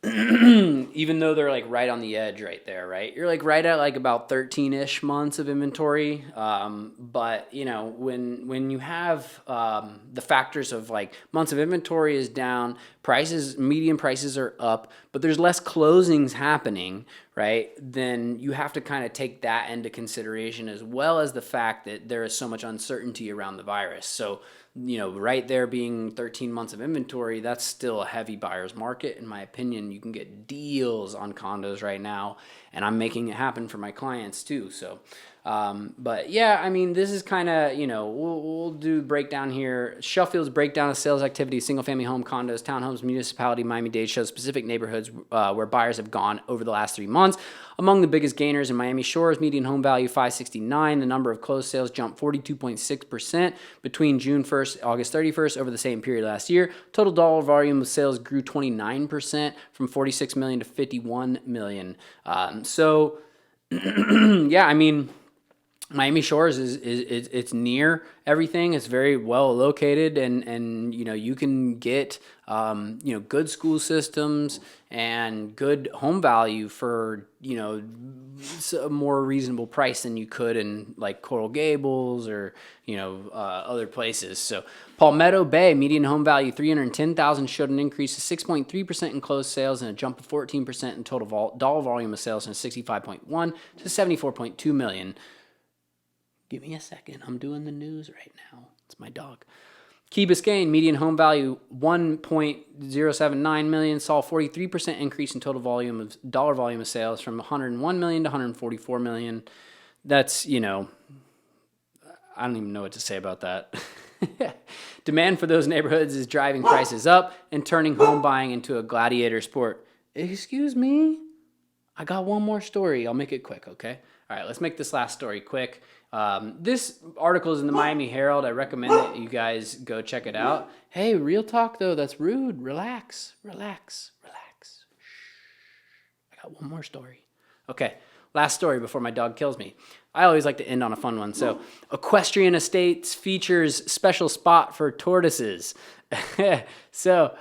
Even though they're like right on the edge right there, right? You're like right at like about 13-ish months of inventory. But when you have the factors of like months of inventory is down, median prices are up, but there's less closings happening, right, then you have to kind of take that into consideration, as well as the fact that there is so much uncertainty around the virus. So, right there being 13 months of inventory, that's still a heavy buyer's market. In my opinion, you can get deals on condos right now, and I'm making it happen for my clients too. So, but yeah, I mean, this is kind of, we'll do breakdown here. Sheffield's breakdown of sales activity, single family home, condos, townhomes, municipality, Miami-Dade shows specific neighborhoods where buyers have gone over the last 3 months. Among the biggest gainers in Miami Shores, median home value 569. The number of closed sales jumped 42.6% between June 1st, August 31st over the same period last year. Total dollar volume of sales grew 29% from 46 million to 51 million. Yeah, I mean, Miami Shores it's near everything. It's very well located, and you can get good school systems and good home value for a more reasonable price than you could in like Coral Gables or other places. So Palmetto Bay median home value $310,000 showed an increase of 6.3% in closed sales and a jump of 14% in total dollar volume of sales from 65.1 to 74.2 million. Give me a second. I'm doing the news right now. It's my dog. Key Biscayne, median home value $1.079 million, saw a 43% increase in total dollar volume of sales from $101 million to $144 million. That's, I don't even know what to say about that. Demand for those neighborhoods is driving prices up and turning home buying into a gladiator sport. Excuse me? I got one more story. I'll make it quick, okay? All right, let's make this last story quick. This article is in the Miami Herald. I recommend that you guys go check it out. Hey, real talk though, that's rude. Relax. Shh. I got one more story. Okay, last story before my dog kills me. I always like to end on a fun one. So, Equestrian Estates features special spot for tortoises. So,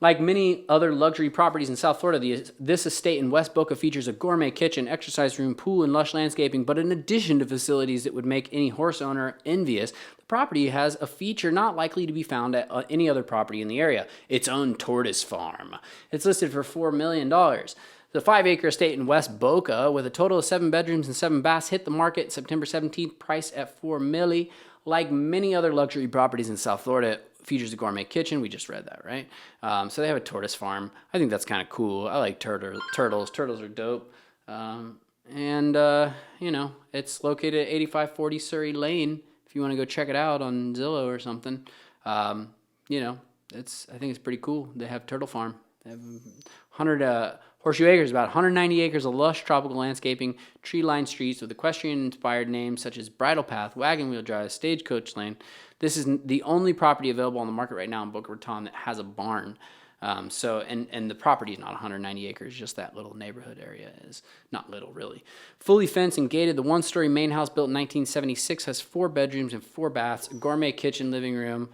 like many other luxury properties in South Florida, this estate in West Boca features a gourmet kitchen, exercise room, pool, and lush landscaping. But in addition to facilities that would make any horse owner envious, the property has a feature not likely to be found at any other property in the area: its own tortoise farm. It's listed for $4 million. The 5-acre estate in West Boca, with a total of 7 bedrooms and 7 baths, hit the market September 17th, priced at $4 million. Like many other luxury properties in South Florida, it features a gourmet kitchen. We just read that, right? So they have a tortoise farm. I think that's kind of cool. I like turtles. Turtles are dope. It's located at 8540 Surrey Lane. If you want to go check it out on Zillow or something, I think it's pretty cool. They have turtle farm. They have 100 Horseshoe Acres, about 190 acres of lush tropical landscaping, tree-lined streets with equestrian-inspired names such as Bridle Path, Wagon Wheel Drive, Stagecoach Lane. This is the only property available on the market right now in Boca Raton that has a barn. And the property is not 190 acres, just that little neighborhood area is not little, really. Fully fenced and gated, the one-story main house built in 1976 has 4 bedrooms and 4 baths, a gourmet kitchen, living room,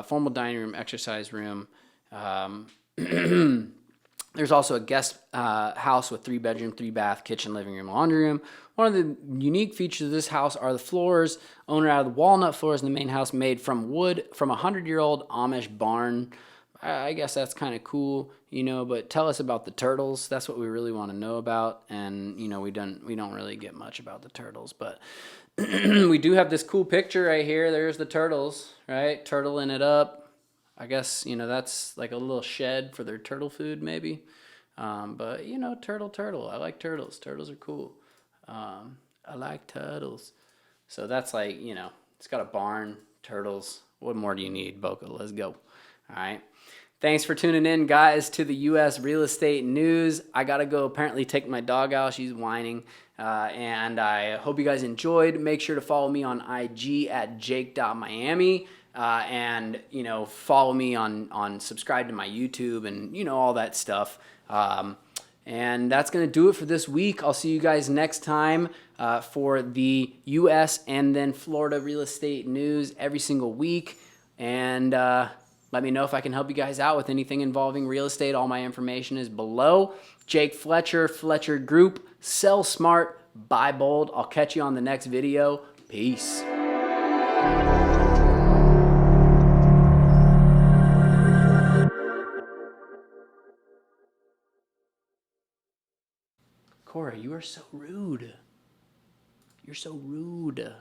formal dining room, exercise room. There's also a guest house with 3 bedroom, 3 bath, kitchen, living room, laundry room. One of the unique features of this house are the floors. Owner out of the walnut floors in the main house, made from wood from a 100-year-old Amish barn. I guess that's kind of cool, but tell us about the turtles. That's what we really want to know about. And, we don't really get much about the turtles, but we do have this cool picture right here. There's the turtles, right? Turtling it up. I guess, that's like a little shed for their turtle food, maybe. But, turtle. I like turtles. Turtles are cool. I like turtles. So that's like, it's got a barn, turtles. What more do you need, Boca? Let's go. All right. Thanks for tuning in, guys, to the U.S. real estate news. I got to go apparently take my dog out. She's whining. And I hope you guys enjoyed. Make sure to follow me on IG at jake.miami. And follow me on subscribe to my YouTube and all that stuff. And that's going to do it for this week. I'll see you guys next time for the US and then Florida real estate news every single week. And let me know if I can help you guys out with anything involving real estate. All my information is below. Jake Fletcher, Fletcher Group. Sell smart, buy bold. I'll catch you on the next video. Peace. Cora, you are so rude. You're so rude.